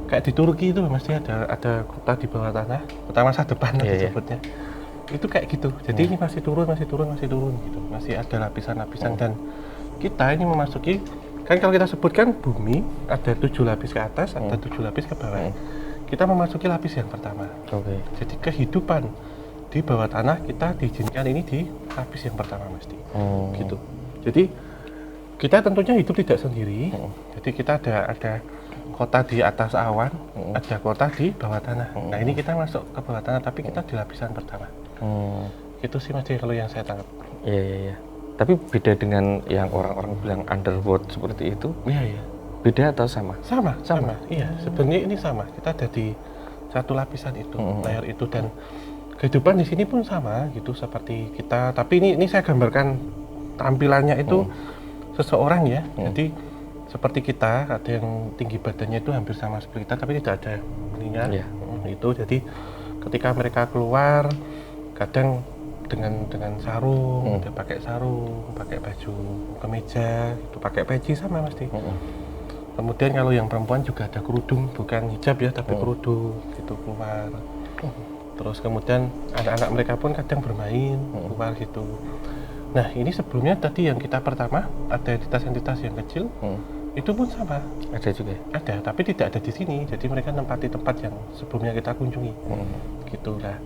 kayak di Turki itu Mas Di, ada kota di bawah tanah, kota masa depan disebutnya. Itu kayak gitu. Jadi ini masih turun gitu. Masih ada lapisan-lapisan dan kita ini memasuki, kan kalau kita sebutkan bumi ada 7 lapis ke atas, ada 7 lapis ke bawah. Kita memasuki lapis yang pertama. Jadi kehidupan di bawah tanah kita diizinkan ini di lapis yang pertama Mas Di. Gitu. Jadi kita tentunya hidup tidak sendiri. Jadi kita ada kota di atas awan, ada kota di bawah tanah. Nah ini kita masuk ke bawah tanah, tapi kita di lapisan pertama. Itu sih Mas Di kalau yang saya tangkap. Iya. Tapi beda dengan yang orang-orang bilang underworld seperti itu. Iya. Beda atau sama? Sama. Iya, sebenarnya ini sama. Kita ada di satu lapisan itu, layar itu, dan kehidupan di sini pun sama gitu seperti kita. Tapi ini saya gambarkan tampilannya itu seseorang ya. Jadi seperti kita, ada yang tinggi badannya itu hampir sama seperti kita, tapi tidak ada ininya. Iya. Itu jadi ketika mereka keluar, kadang dengan sarung, dia pakai sarung, pakai baju kemeja, itu pakai peci sama mesti. Kemudian kalau yang perempuan juga ada kerudung, bukan hijab ya, tapi kerudung gitu keluar. Terus kemudian anak-anak mereka pun kadang bermain keluar gitu. Nah ini sebelumnya tadi yang kita pertama ada entitas-entitas yang kecil, itu pun sama. Ada juga. Ada, tapi tidak ada di sini. Jadi mereka nempati tempat yang sebelumnya kita kunjungi. Gitu lah.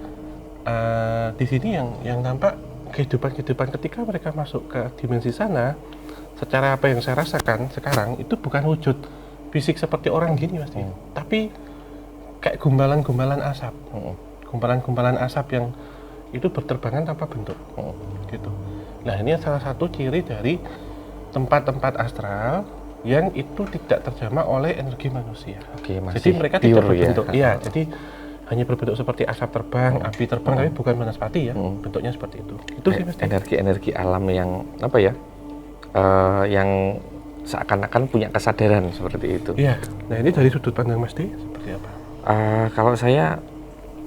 Di sini yang nampak kehidupan ketika mereka masuk ke dimensi sana, secara apa yang saya rasakan sekarang itu bukan wujud fisik seperti orang gini pasti, tapi kayak gumpalan-gumpalan asap, gumpalan-gumpalan asap yang itu berterbangan tanpa bentuk, gitu. Nah ini salah satu ciri dari tempat-tempat astral yang itu tidak terjamah oleh energi manusia. Oke, jadi mereka tidak berbentuk, ya. iya. Jadi hanya berbentuk seperti asap terbang, api terbang, tapi bukan wanaspati ya, bentuknya seperti itu. Itu sih pasti. Energi-energi alam yang apa ya, yang seakan-akan punya kesadaran seperti itu. Iya. Nah ini dari sudut pandang Mas D seperti apa? Kalau saya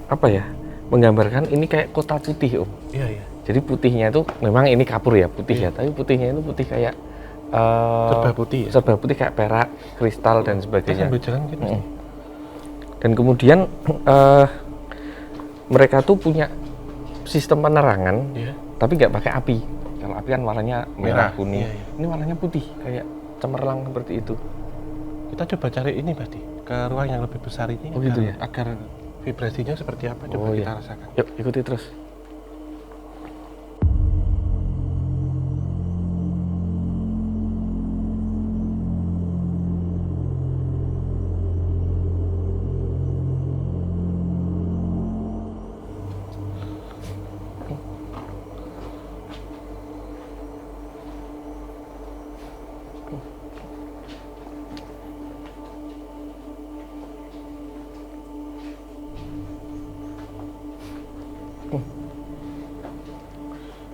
apa ya, menggambarkan ini kayak kota putih Om. Iya. Jadi putihnya itu memang ini kapur ya putih ya, tapi putihnya itu putih kayak serba putih ya? Serba putih kayak perak, kristal dan sebagainya. Sambil jalan gitu. Dan kemudian mereka tuh punya sistem penerangan, tapi nggak pakai api. Kalau api kan warnanya merah, kuning. Iya. Ini warnanya putih, kayak cemerlang seperti itu. Kita coba cari ini pasti ke ruang yang lebih besar ini. Oh gitu ya? Agar vibrasinya seperti apa coba kita rasakan. Yuk ikuti terus.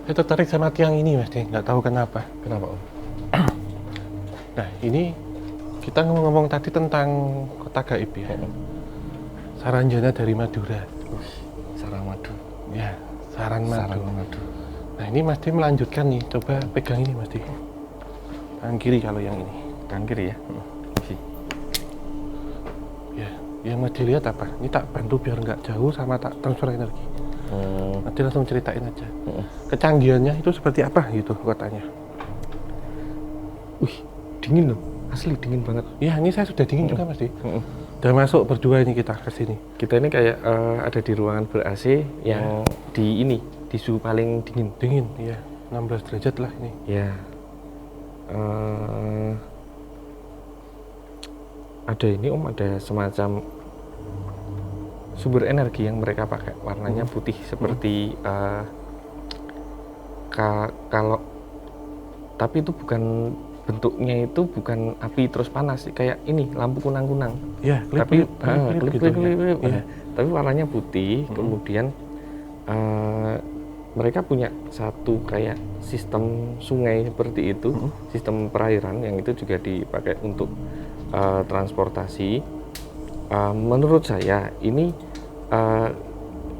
Saya tertarik sama tiang ini Mas, nggak tahu kenapa. Kenapa Om? Nah ini kita ngomong-ngomong tadi tentang kota gaib ya. Saranjana dari Madura. Saramadu. Ya, Saranmadu. Saramadu. Nah ini Mas D melanjutkan nih, coba pegang ini Mas D. Tangan kiri kalau yang ini. Tangan kiri ya? Ya, yang Mas D lihat apa? Ini tak bantu biar nggak jauh sama tak transfer energi. Nanti langsung ceritain aja. Kecanggihannya itu seperti apa gitu kotanya. Wih, dingin loh. Asli dingin banget. Ya, ini saya sudah dingin juga Mas D. Udah masuk berdua ini kita ke sini. Kita ini kayak ada di ruangan ber-AC yang di suhu paling dingin. Dingin, iya. 16 derajat lah ini. Ya. Ada ini Om, ada semacam sumber energi yang mereka pakai, warnanya putih seperti kalau tapi itu bukan bentuknya, itu bukan api terus panas, kayak ini lampu kunang-kunang. Ya, tapi klip. Tapi warnanya putih. Kemudian mereka punya satu kayak sistem sungai seperti itu, sistem perairan yang itu juga dipakai untuk transportasi. Menurut saya ini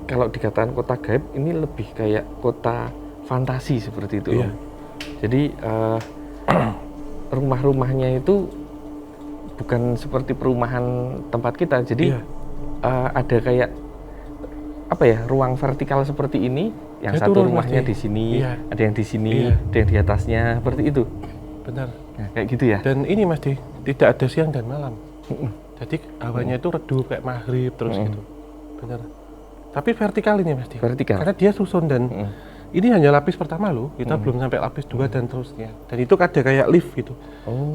kalau dikatakan kota gaib ini lebih kayak kota fantasi seperti itu. Iya. Jadi rumah-rumahnya itu bukan seperti perumahan tempat kita. Jadi ada kayak apa ya, ruang vertikal seperti ini, yang satu rumahnya di sini, ada yang di sini, ada yang di atasnya, seperti itu. Benar. Nah, kayak gitu ya. Dan ini Mas D, tidak ada siang dan malam. Jadi hawanya itu redup kayak maghrib terus gitu. Benar. Tapi vertikal ini Mas D. Vertikal. Karena dia susun dan ini hanya lapis pertama loh. Kita belum sampai lapis 2 dan terusnya. Dan itu ada kayak lift gitu.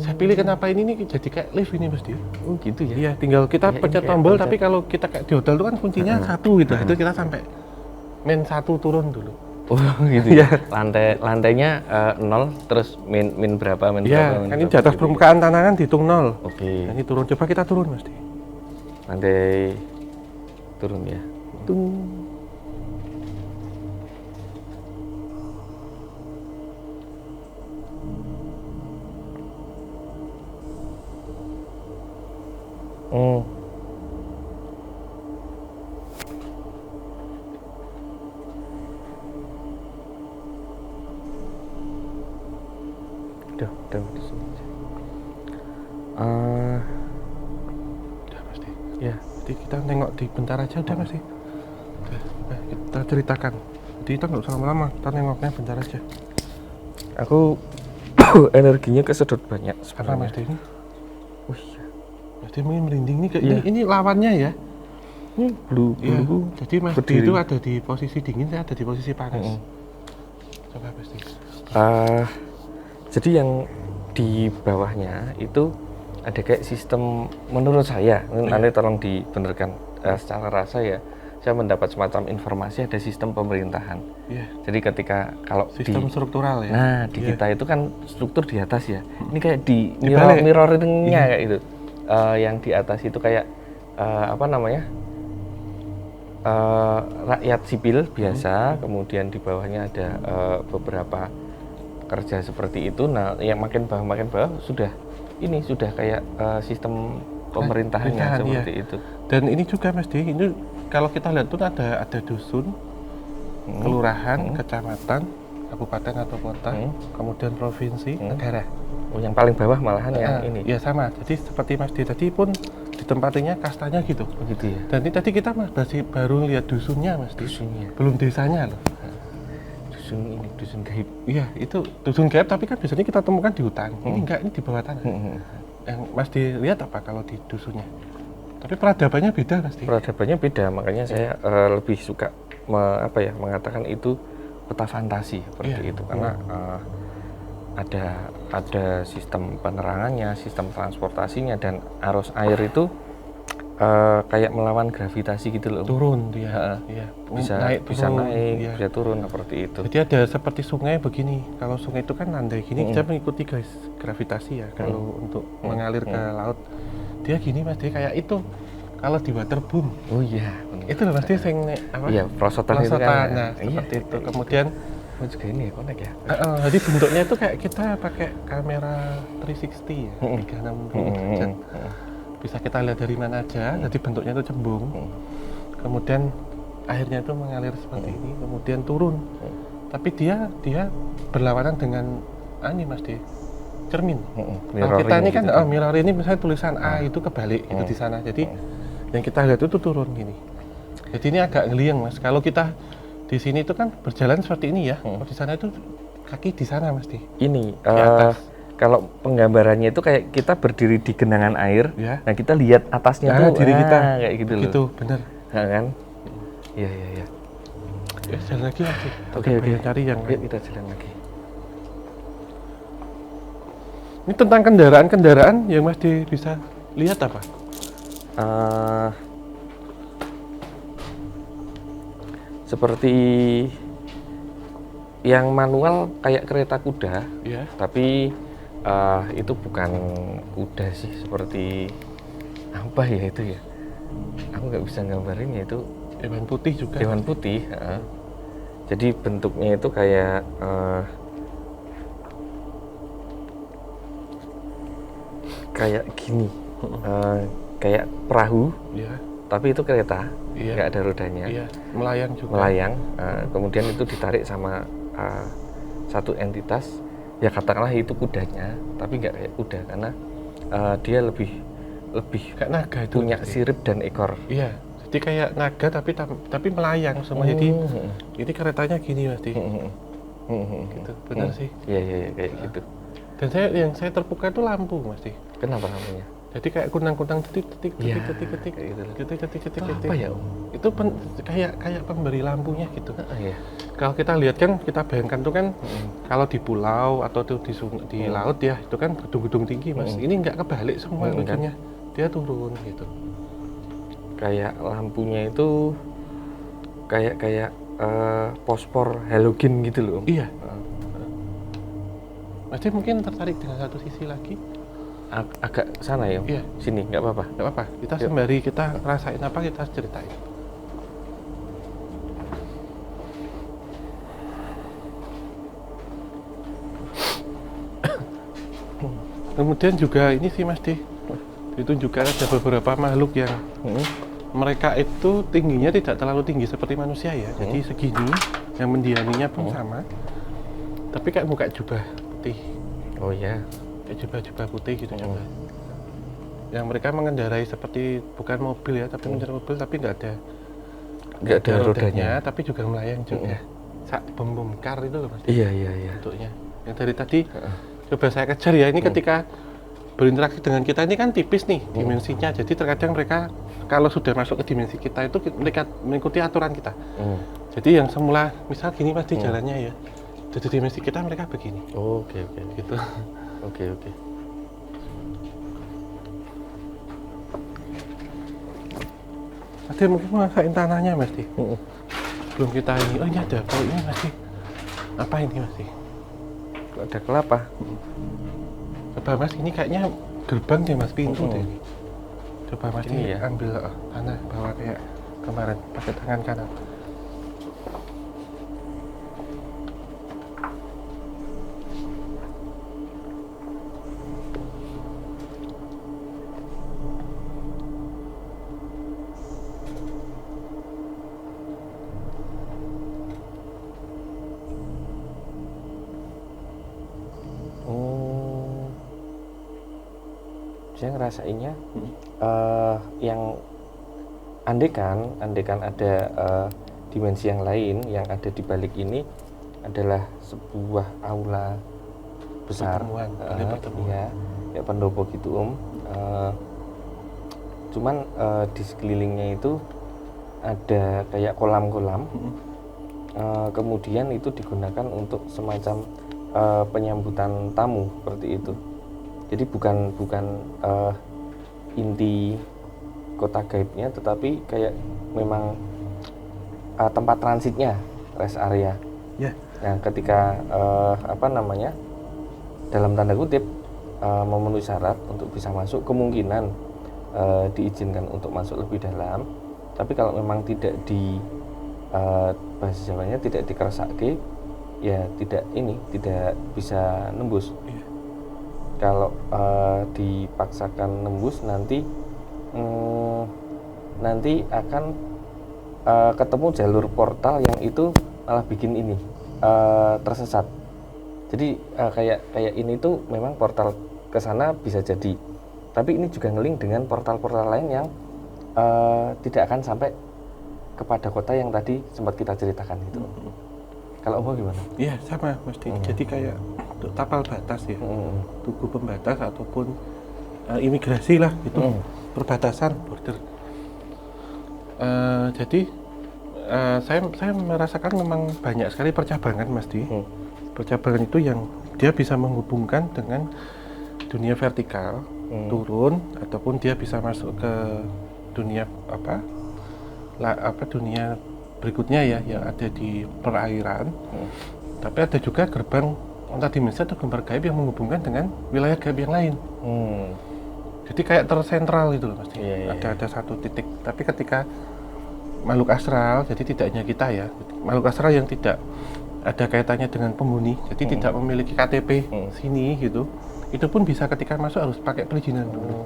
Saya pilih kenapa ini nih jadi kayak lift ini Mas D. Oh gitu ya. Iya, tinggal kita pencet tombol, tapi kalau kita kayak di hotel itu kan kuncinya 1 gitu. Itu kita sampai min 1 turun dulu. Oh gitu ya. Lantainya 0, terus min berapa, min berapa. Iya, kan ini di atas permukaan tanah kan dihitung 0. Oke. Ini turun, coba kita turun Mas D. Lantai turun ya. Tung. udah di sini aja. Udah Mas Di. Ya, Jadi kita nengok di bentar aja udah Mas Di. Udah, kita ceritakan. Jadi kita nggak usah lama-lama, kita nengoknya bentar aja. aku energinya kesedot banyak Karena Mas sebenarnya. Di ini, Oh iya, Mas Di mungkin merinding nih, kayak Iya. ini lawannya ya. ini blue Iya. blue. Jadi Mas Di berdiri. itu ada di posisi dingin, saya ada di posisi panas. Mm-mm. Coba Mas Di. Jadi yang di bawahnya itu ada kayak sistem, menurut saya, nanti tolong dibenarkan, secara rasa ya, saya mendapat semacam informasi ada sistem pemerintahan. Iya. Jadi ketika kalau Sistem di struktural ya. nah di Iya. kita itu kan struktur di atas ya, ini kayak di Dibalik. mirroringnya Iya. kayak gitu. Yang di atas itu kayak apa namanya, rakyat sipil biasa, kemudian di bawahnya ada beberapa kerja seperti itu. Nah, yang makin bawah sudah kayak sistem pemerintahannya pemerintahan, seperti iya. itu. Dan ini juga Mas Di, ini kalau kita lihat tuh ada dusun, kelurahan, kecamatan, kabupaten atau kota, kemudian provinsi, negara. Oh, yang paling bawah malahan yang ini. Ya sama. Jadi seperti Mas Di tadi pun ditempatinya kastanya gitu. Begitu ya. Dan ini tadi kita masih baru lihat dusunnya Mas Di. Dusunnya. Belum desanya loh. Dusun gaib. Iya, itu dusun gaib tapi kan biasanya kita temukan di hutan. Ini enggak, ini di bawah tanah. Yang Mas Di lihat apa kalau di dusunnya? Tapi peradabannya beda Mas Di. Peradabannya beda, makanya saya lebih suka mengatakan itu kota fantasi seperti Iya. itu, karena ada sistem penerangannya, sistem transportasinya, dan arus air itu kayak melawan gravitasi gitu loh. Turun dia. Iya. Bisa naik, iya. bisa turun seperti itu. Jadi ada seperti sungai begini. Kalau sungai itu kan landai gini, kita mengikuti gravitasi ya. Kalau untuk mengalir ke laut, dia gini Mas Di, kayak itu. Kalau di waterboom, Oh iya, benar. itu loh Mas Di sing apa? Iya, perosotan itu kan. Perosotan, nah, Iya. seperti itu. Kemudian Oh, juga ini ya, konek ya. jadi bentuknya itu kayak kita pakai kamera 360 ya, 360 derajat. Bisa kita lihat dari mana aja. Jadi bentuknya itu cembung. Kemudian airnya itu mengalir seperti ini, kemudian turun. Tapi dia berlawanan dengan ini Mas Di, cermin. Kalau kita ini kan gitu. mirror ini misalnya tulisan A itu kebalik itu di sana. Jadi yang kita lihat itu turun gini. Jadi ini agak ngeliang Mas. Kalau kita di sini itu kan berjalan seperti ini ya. Kalau di sana itu kaki di sana Mas Di. Ini Di atas. kalau penggambarannya itu kayak kita berdiri di genangan air. Ya. Nah, kita lihat atasnya Nah, tuh diri kita kayak gitu loh. Gitu, bener. Nah, kan? Iya. Ya, jalan lagi Mas Di. Oke. Cari yang Yuk kita jalan lagi. Ini tentang kendaraan-kendaraan yang Mas Di bisa lihat apa? Seperti yang manual kayak kereta kuda, Ya. tapi itu bukan kuda sih, seperti apa ya itu ya? Aku nggak bisa gambarinnya, itu Hewan putih juga. hewan putih. Jadi bentuknya itu kayak kayak gini, kayak perahu, Iya. tapi itu kereta, Iya. nggak ada rodanya. Iya, melayang juga. Melayang, kemudian itu ditarik sama satu entitas, ya katakanlah itu kudanya, tapi nggak kayak kuda karena dia lebih Kayak naga itu. punya Mas Di. sirip dan ekor. Iya. Jadi kayak naga tapi melayang semua. Jadi ini keretanya gini Mas Di. Gitu. Benar sih. Iya kayak gitu. Dan yang saya terpukau itu lampu Mas Di. Kenapa namanya? Jadi kayak kunang-kunang detik Iya, detik kayak gitu. detik. Apa ya, Om? Itu kayak pemberi lampunya gitu. Iya. Kalau kita lihat kan, kita bayangkan tuh kan kalau di pulau atau tuh di laut ya, itu kan gedung-gedung tinggi Mas. Ini nggak kebalik semua Kan? ujungnya. Dia turun gitu. Kayak lampunya itu kayak pospor halogen gitu loh, Om. Iya. Mas Di mungkin tertarik dengan satu sisi lagi. Agak sana ya, Om? Iya. Sini, nggak apa-apa. Nggak apa-apa. Kita Yuk. sembari kita rasain apa kita ceritain. Kemudian juga ini sih Mas Di, ditunjukkan ada beberapa makhluk yang mereka itu tingginya tidak terlalu tinggi seperti manusia ya. Jadi segini, yang mendiaminya pun sama. Tapi kayak buka jubah putih. Oh ya. Kayak jubah-jubah putih gitu coba. Yang mereka mengendarai seperti bukan mobil ya, tapi mengendarai mobil tapi nggak ada rodanya, tapi juga melayang juga. Sak bom kar itu loh Mas. Iya. Bentuknya. Yang dari tadi coba saya kejar ya, ini ketika berinteraksi dengan kita ini kan tipis nih dimensinya. Jadi terkadang mereka kalau sudah masuk ke dimensi kita itu mereka mengikuti aturan kita. Jadi yang semula misal gini Mas di jalannya ya. Jadi dimensi kita mereka begini. Oke. Gitu. Oke. Tadi mungkin ngerasain tanahnya Mas Di. Belum kita ini, oh ini ada, kalau ini masih apa ini Mas Di? Ada kelapa. Coba Mas, ini kayaknya gerbang deh Mas, pintu deh. Coba Mas Ini ya? ambil tanah bawa kayak kemarin pakai tangan kanan. Saya ngerasainnya yang andekan ada dimensi yang lain yang ada di balik ini adalah sebuah aula besar, pertemuan. Ya pendopo gitu cuman di sekelilingnya itu ada kayak kolam-kolam. Kemudian itu digunakan untuk semacam penyambutan tamu seperti itu. Jadi bukan inti kota gaibnya, tetapi kayak memang tempat transitnya, rest area. Ya. Nah, ketika dalam tanda kutip memenuhi syarat untuk bisa masuk, kemungkinan diizinkan untuk masuk lebih dalam. Tapi kalau memang tidak di bahasa Jawanya tidak dikersake, ya tidak bisa nembus. Kalau dipaksakan nembus nanti akan ketemu jalur portal yang itu malah bikin ini tersesat. Jadi kayak ini tuh memang portal ke sana bisa jadi, tapi ini juga ngeling dengan portal-portal lain yang tidak akan sampai kepada kota yang tadi sempat kita ceritakan gitu. Kalau Om gimana? Iya sama mesti. Jadi kayak tapal batas ya, tugu pembatas ataupun imigrasi lah gitu, perbatasan border. Jadi saya merasakan memang banyak sekali percabangan Mas Di. Percabangan itu yang dia bisa menghubungkan dengan dunia vertikal turun, ataupun dia bisa masuk ke dunia dunia berikutnya ya yang ada di perairan. Tapi ada juga gerbang antar dimensi atau gerbang gaib yang menghubungkan dengan wilayah gaib yang lain. Jadi kayak tersentral gitu loh Mas. Ada satu titik. Tapi ketika makhluk astral, jadi tidak hanya kita ya, makhluk astral yang tidak ada kaitannya dengan penghuni, jadi tidak memiliki KTP sini gitu, itu pun bisa ketika masuk harus pakai perizinan dulu.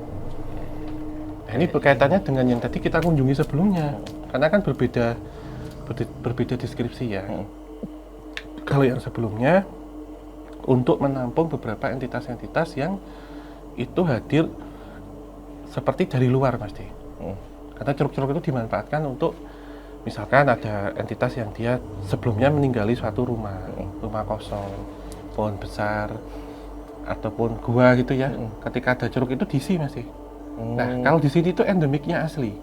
Nah ini berkaitannya dengan yang tadi kita kunjungi sebelumnya, karena kan berbeda deskripsi ya. Kalau yang sebelumnya untuk menampung beberapa entitas-entitas yang itu hadir seperti dari luar Mas Di. Karena curug-curug itu dimanfaatkan untuk misalkan ada entitas yang dia sebelumnya meninggali suatu rumah kosong, pohon besar, ataupun gua gitu ya. Ketika ada curug itu diisi Mas Di. Nah kalau di sini itu endemiknya asli.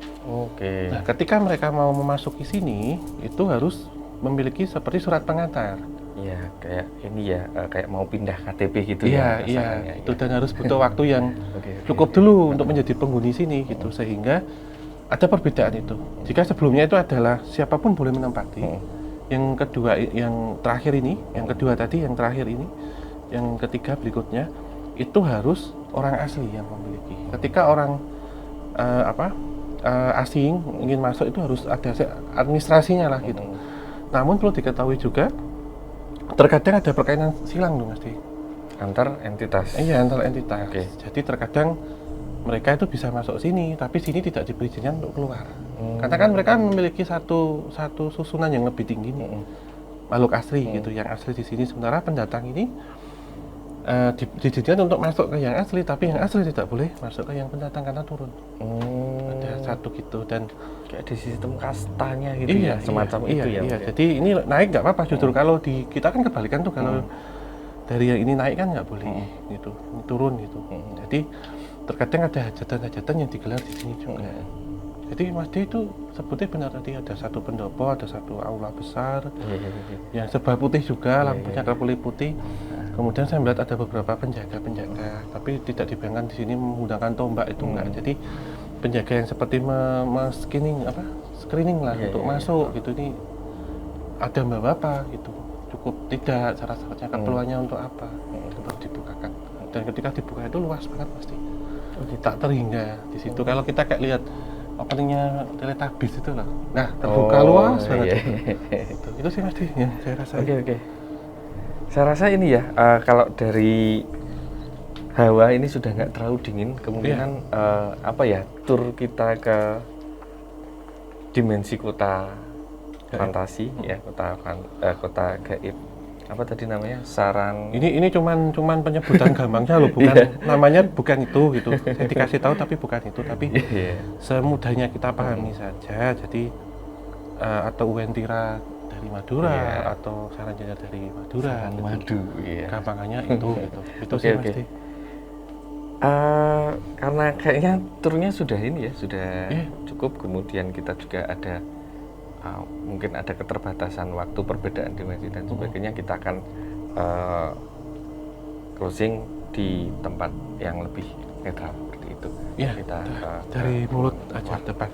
Nah ketika mereka mau memasuki sini itu harus memiliki seperti surat pengantar. Iya, kayak ini ya, kayak mau pindah KTP gitu ya. Iya, itu dan harus butuh waktu yang cukup dulu untuk menjadi penghuni sini gitu, sehingga ada perbedaan itu. Jika sebelumnya itu adalah siapapun boleh menempati. Yang kedua, yang terakhir ini, yang kedua tadi, yang terakhir ini, yang ketiga berikutnya itu harus orang asli yang memiliki. Ketika orang asing ingin masuk itu harus ada administrasinya lah gitu. Namun perlu diketahui juga terkadang ada perkainan silang loh Mas Di. Antar entitas. Iya, antar entitas. Jadi terkadang mereka itu bisa masuk sini, tapi sini tidak diberi izin untuk keluar. Karena kan mereka memiliki satu susunan yang lebih tinggi nih. Makhluk asli gitu, yang asli di sini. Sementara pendatang ini diizinkan untuk masuk ke yang asli, tapi yang asli tidak boleh masuk ke yang pendatang karena turun. Ada satu gitu, dan kayak di sistem kastanya gitu ya, semacam itu ya. Iya. Jadi ini naik nggak apa-apa justru, kalau di kita kan kebalikan tuh, kalau dari yang ini naik kan nggak boleh gitu, ini turun gitu. Jadi terkadang ada hajatan-hajatan yang digelar di sini juga. Jadi Mas D itu sebutnya benar tadi, ada satu pendopo, ada satu aula besar yang serba putih juga, lampunya kerpuli putih. Kemudian saya melihat ada beberapa penjaga, tapi tidak dibayangkan di sini menggunakan tombak itu enggak. Jadi penjaga yang seperti screening lah untuk masuk gitu. Ini ada mbak apa gitu, cukup tidak syarat-syaratnya, keperluannya untuk apa, itu baru dibukakan. Dan ketika dibuka itu luas banget pasti, tak terhingga di situ. Kalau kita kayak lihat openingnya Teletubbies itu loh, nah terbuka luas banget. Itu sih Mas D yang saya rasa. Oke. Saya rasa ini ya, kalau dari hawa ini sudah nggak terlalu dingin, kemungkinan tur kita ke dimensi kota fantasi ya, kota gaib, apa tadi namanya, Saran. Ini cuman penyebutan gampangnya loh, bukan namanya bukan itu gitu. Saya dikasih tahu tapi bukan itu, tapi semudahnya kita pahami saja. Jadi atau Uwentira dari Madura atau Saranjaya dari Madura. Gampangannya itu gitu. Itu sih Mas D. Karena kayaknya turnya sudah ini ya, sudah cukup. Kemudian kita juga ada mungkin ada keterbatasan waktu, perbedaan dimensi dan sebagainya. Kita akan closing di tempat yang lebih netral seperti itu. Kita dari mulut aja depan.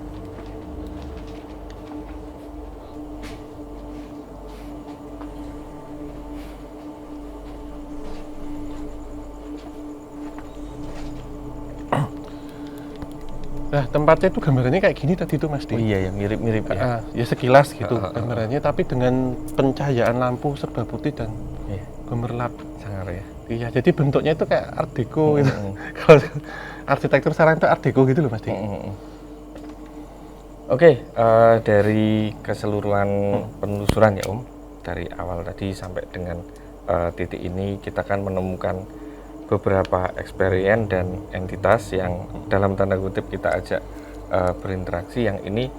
Nah, tempatnya itu gambarannya kayak gini tadi tuh Mas D. Oh iya ya, mirip-mirip ya. Ya sekilas gitu gambarannya, tapi dengan pencahayaan lampu serba putih dan gemerlap sangar ya. Iya, jadi bentuknya itu kayak Art Deco gitu. Kalau arsitektur Saran itu Art Deco gitu loh Mas D. Oke, dari keseluruhan penelusuran ya Om, dari awal tadi sampai dengan titik ini, kita kan menemukan beberapa experience dan entitas yang dalam tanda kutip kita ajak berinteraksi, yang ini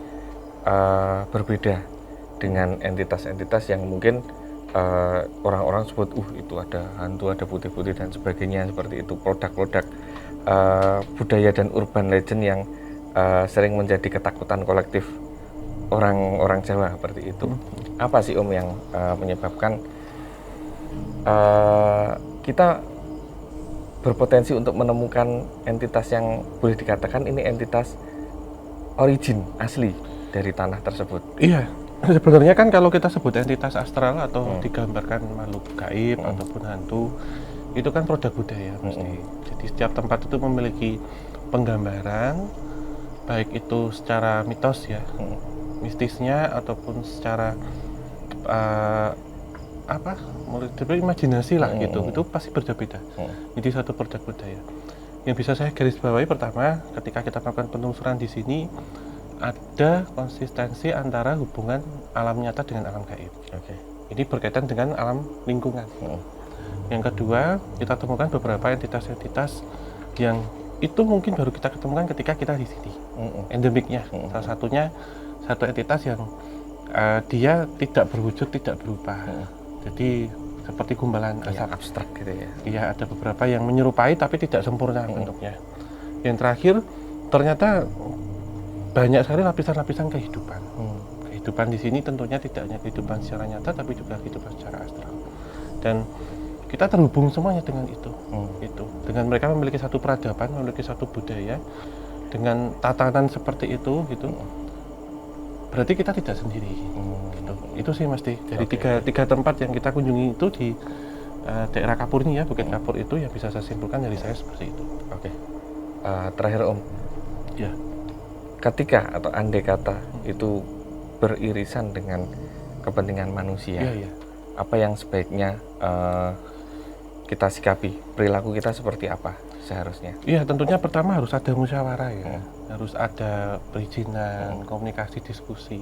berbeda dengan entitas-entitas yang mungkin orang-orang sebut itu ada hantu, ada putih-putih dan sebagainya, seperti itu. Produk-produk budaya dan urban legend yang sering menjadi ketakutan kolektif orang-orang Jawa seperti itu. Apa sih Om yang menyebabkan kita berpotensi untuk menemukan entitas yang boleh dikatakan ini entitas origin asli dari tanah tersebut? Iya, sebenarnya kan kalau kita sebut entitas astral atau digambarkan makhluk gaib ataupun hantu, itu kan produk budaya pasti. Jadi setiap tempat itu memiliki penggambaran, baik itu secara mitos ya, mistisnya, ataupun secara imajinasi lah gitu. Itu pasti berbeda. Jadi satu produk budaya. Yang bisa saya garis bawahi pertama, ketika kita melakukan penelusuran di sini, ada konsistensi antara hubungan alam nyata dengan alam gaib. Ini berkaitan dengan alam lingkungan. Yang kedua, kita temukan beberapa entitas-entitas yang itu mungkin baru kita ketemukan ketika kita di sini. Endemiknya, salah satunya satu entitas yang dia tidak berwujud, tidak berupa. Jadi seperti gumpalan asap abstrak gitu ya. Iya, ada beberapa yang menyerupai tapi tidak sempurna bentuknya. Yang terakhir, ternyata banyak sekali lapisan-lapisan kehidupan. Kehidupan di sini tentunya tidak hanya kehidupan secara nyata, tapi juga kehidupan secara astral. Dan kita terhubung semuanya dengan itu. Dengan mereka memiliki satu peradaban, memiliki satu budaya, dengan tatanan seperti itu, gitu. Berarti kita tidak sendiri. Gitu. Itu sih Mas D. Dari tiga tempat yang kita kunjungi itu di daerah Kapurni ya, Bukit Kapur itu, yang bisa saya simpulkan dari saya seperti itu. Terakhir Om. Ya. Ketika atau andai kata itu beririsan dengan kepentingan manusia, apa yang sebaiknya kita sikapi? Perilaku kita seperti apa seharusnya? Iya, tentunya pertama harus ada musyawarah ya, harus ada perizinan, komunikasi, diskusi.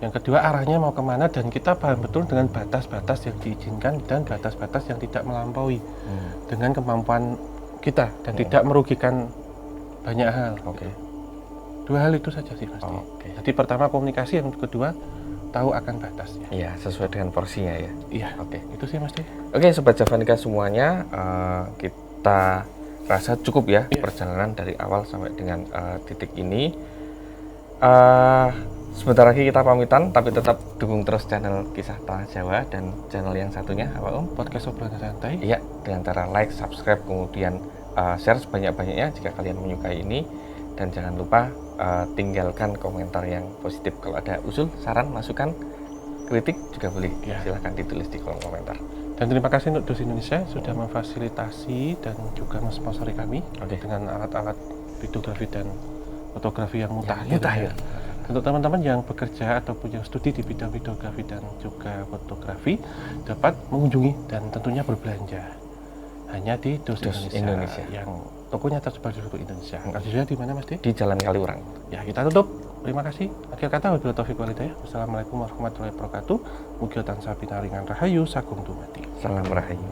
Yang kedua, arahnya mau kemana, dan kita paham betul dengan batas-batas yang diizinkan dan batas-batas yang tidak melampaui dengan kemampuan kita dan tidak merugikan banyak hal. Oke. Dua hal itu saja sih pasti. Oke. Jadi pertama komunikasi, yang kedua tahu akan batasnya. Iya, sesuai dengan porsinya ya. Iya. Oke. Itu sih Mas. Oke, Sobat Javanika semuanya, kita rasa cukup ya Iya. perjalanan dari awal sampai dengan titik ini. Sebentar lagi kita pamitan, tapi tetap dukung terus channel Kisah Tanah Jawa dan channel yang satunya apa Om? Podcast obrolan santai. Iya, dengan cara like, subscribe, kemudian share sebanyak-banyaknya jika kalian menyukai ini, dan jangan lupa tinggalkan komentar yang positif. Kalau ada usul, saran, masukan, kritik juga boleh, Ya. silahkan ditulis di kolom komentar. Dan terima kasih untuk Dus Indonesia sudah memfasilitasi dan juga mensponsori kami dengan alat-alat videografi dan fotografi yang mutakhir. Untuk teman-teman yang bekerja ataupun yang studi di bidang videografi dan juga fotografi dapat mengunjungi dan tentunya berbelanja hanya di Dus Indonesia yang tokonya tersebar di seluruh Indonesia. Akhirnya di mana Mas D? Di Jalan Kaliurang. Ya, kita tutup. Terima kasih. Akhir kata, wabillahi taufiq wal hidayah. Wassalamualaikum warahmatullahi wabarakatuh. Mugi tansah pinaringan rahayu sagung dumadi. Salam rahayu.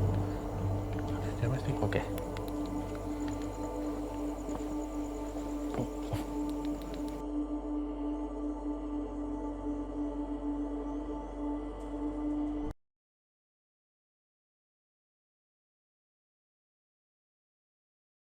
Ya Mas D. Oke.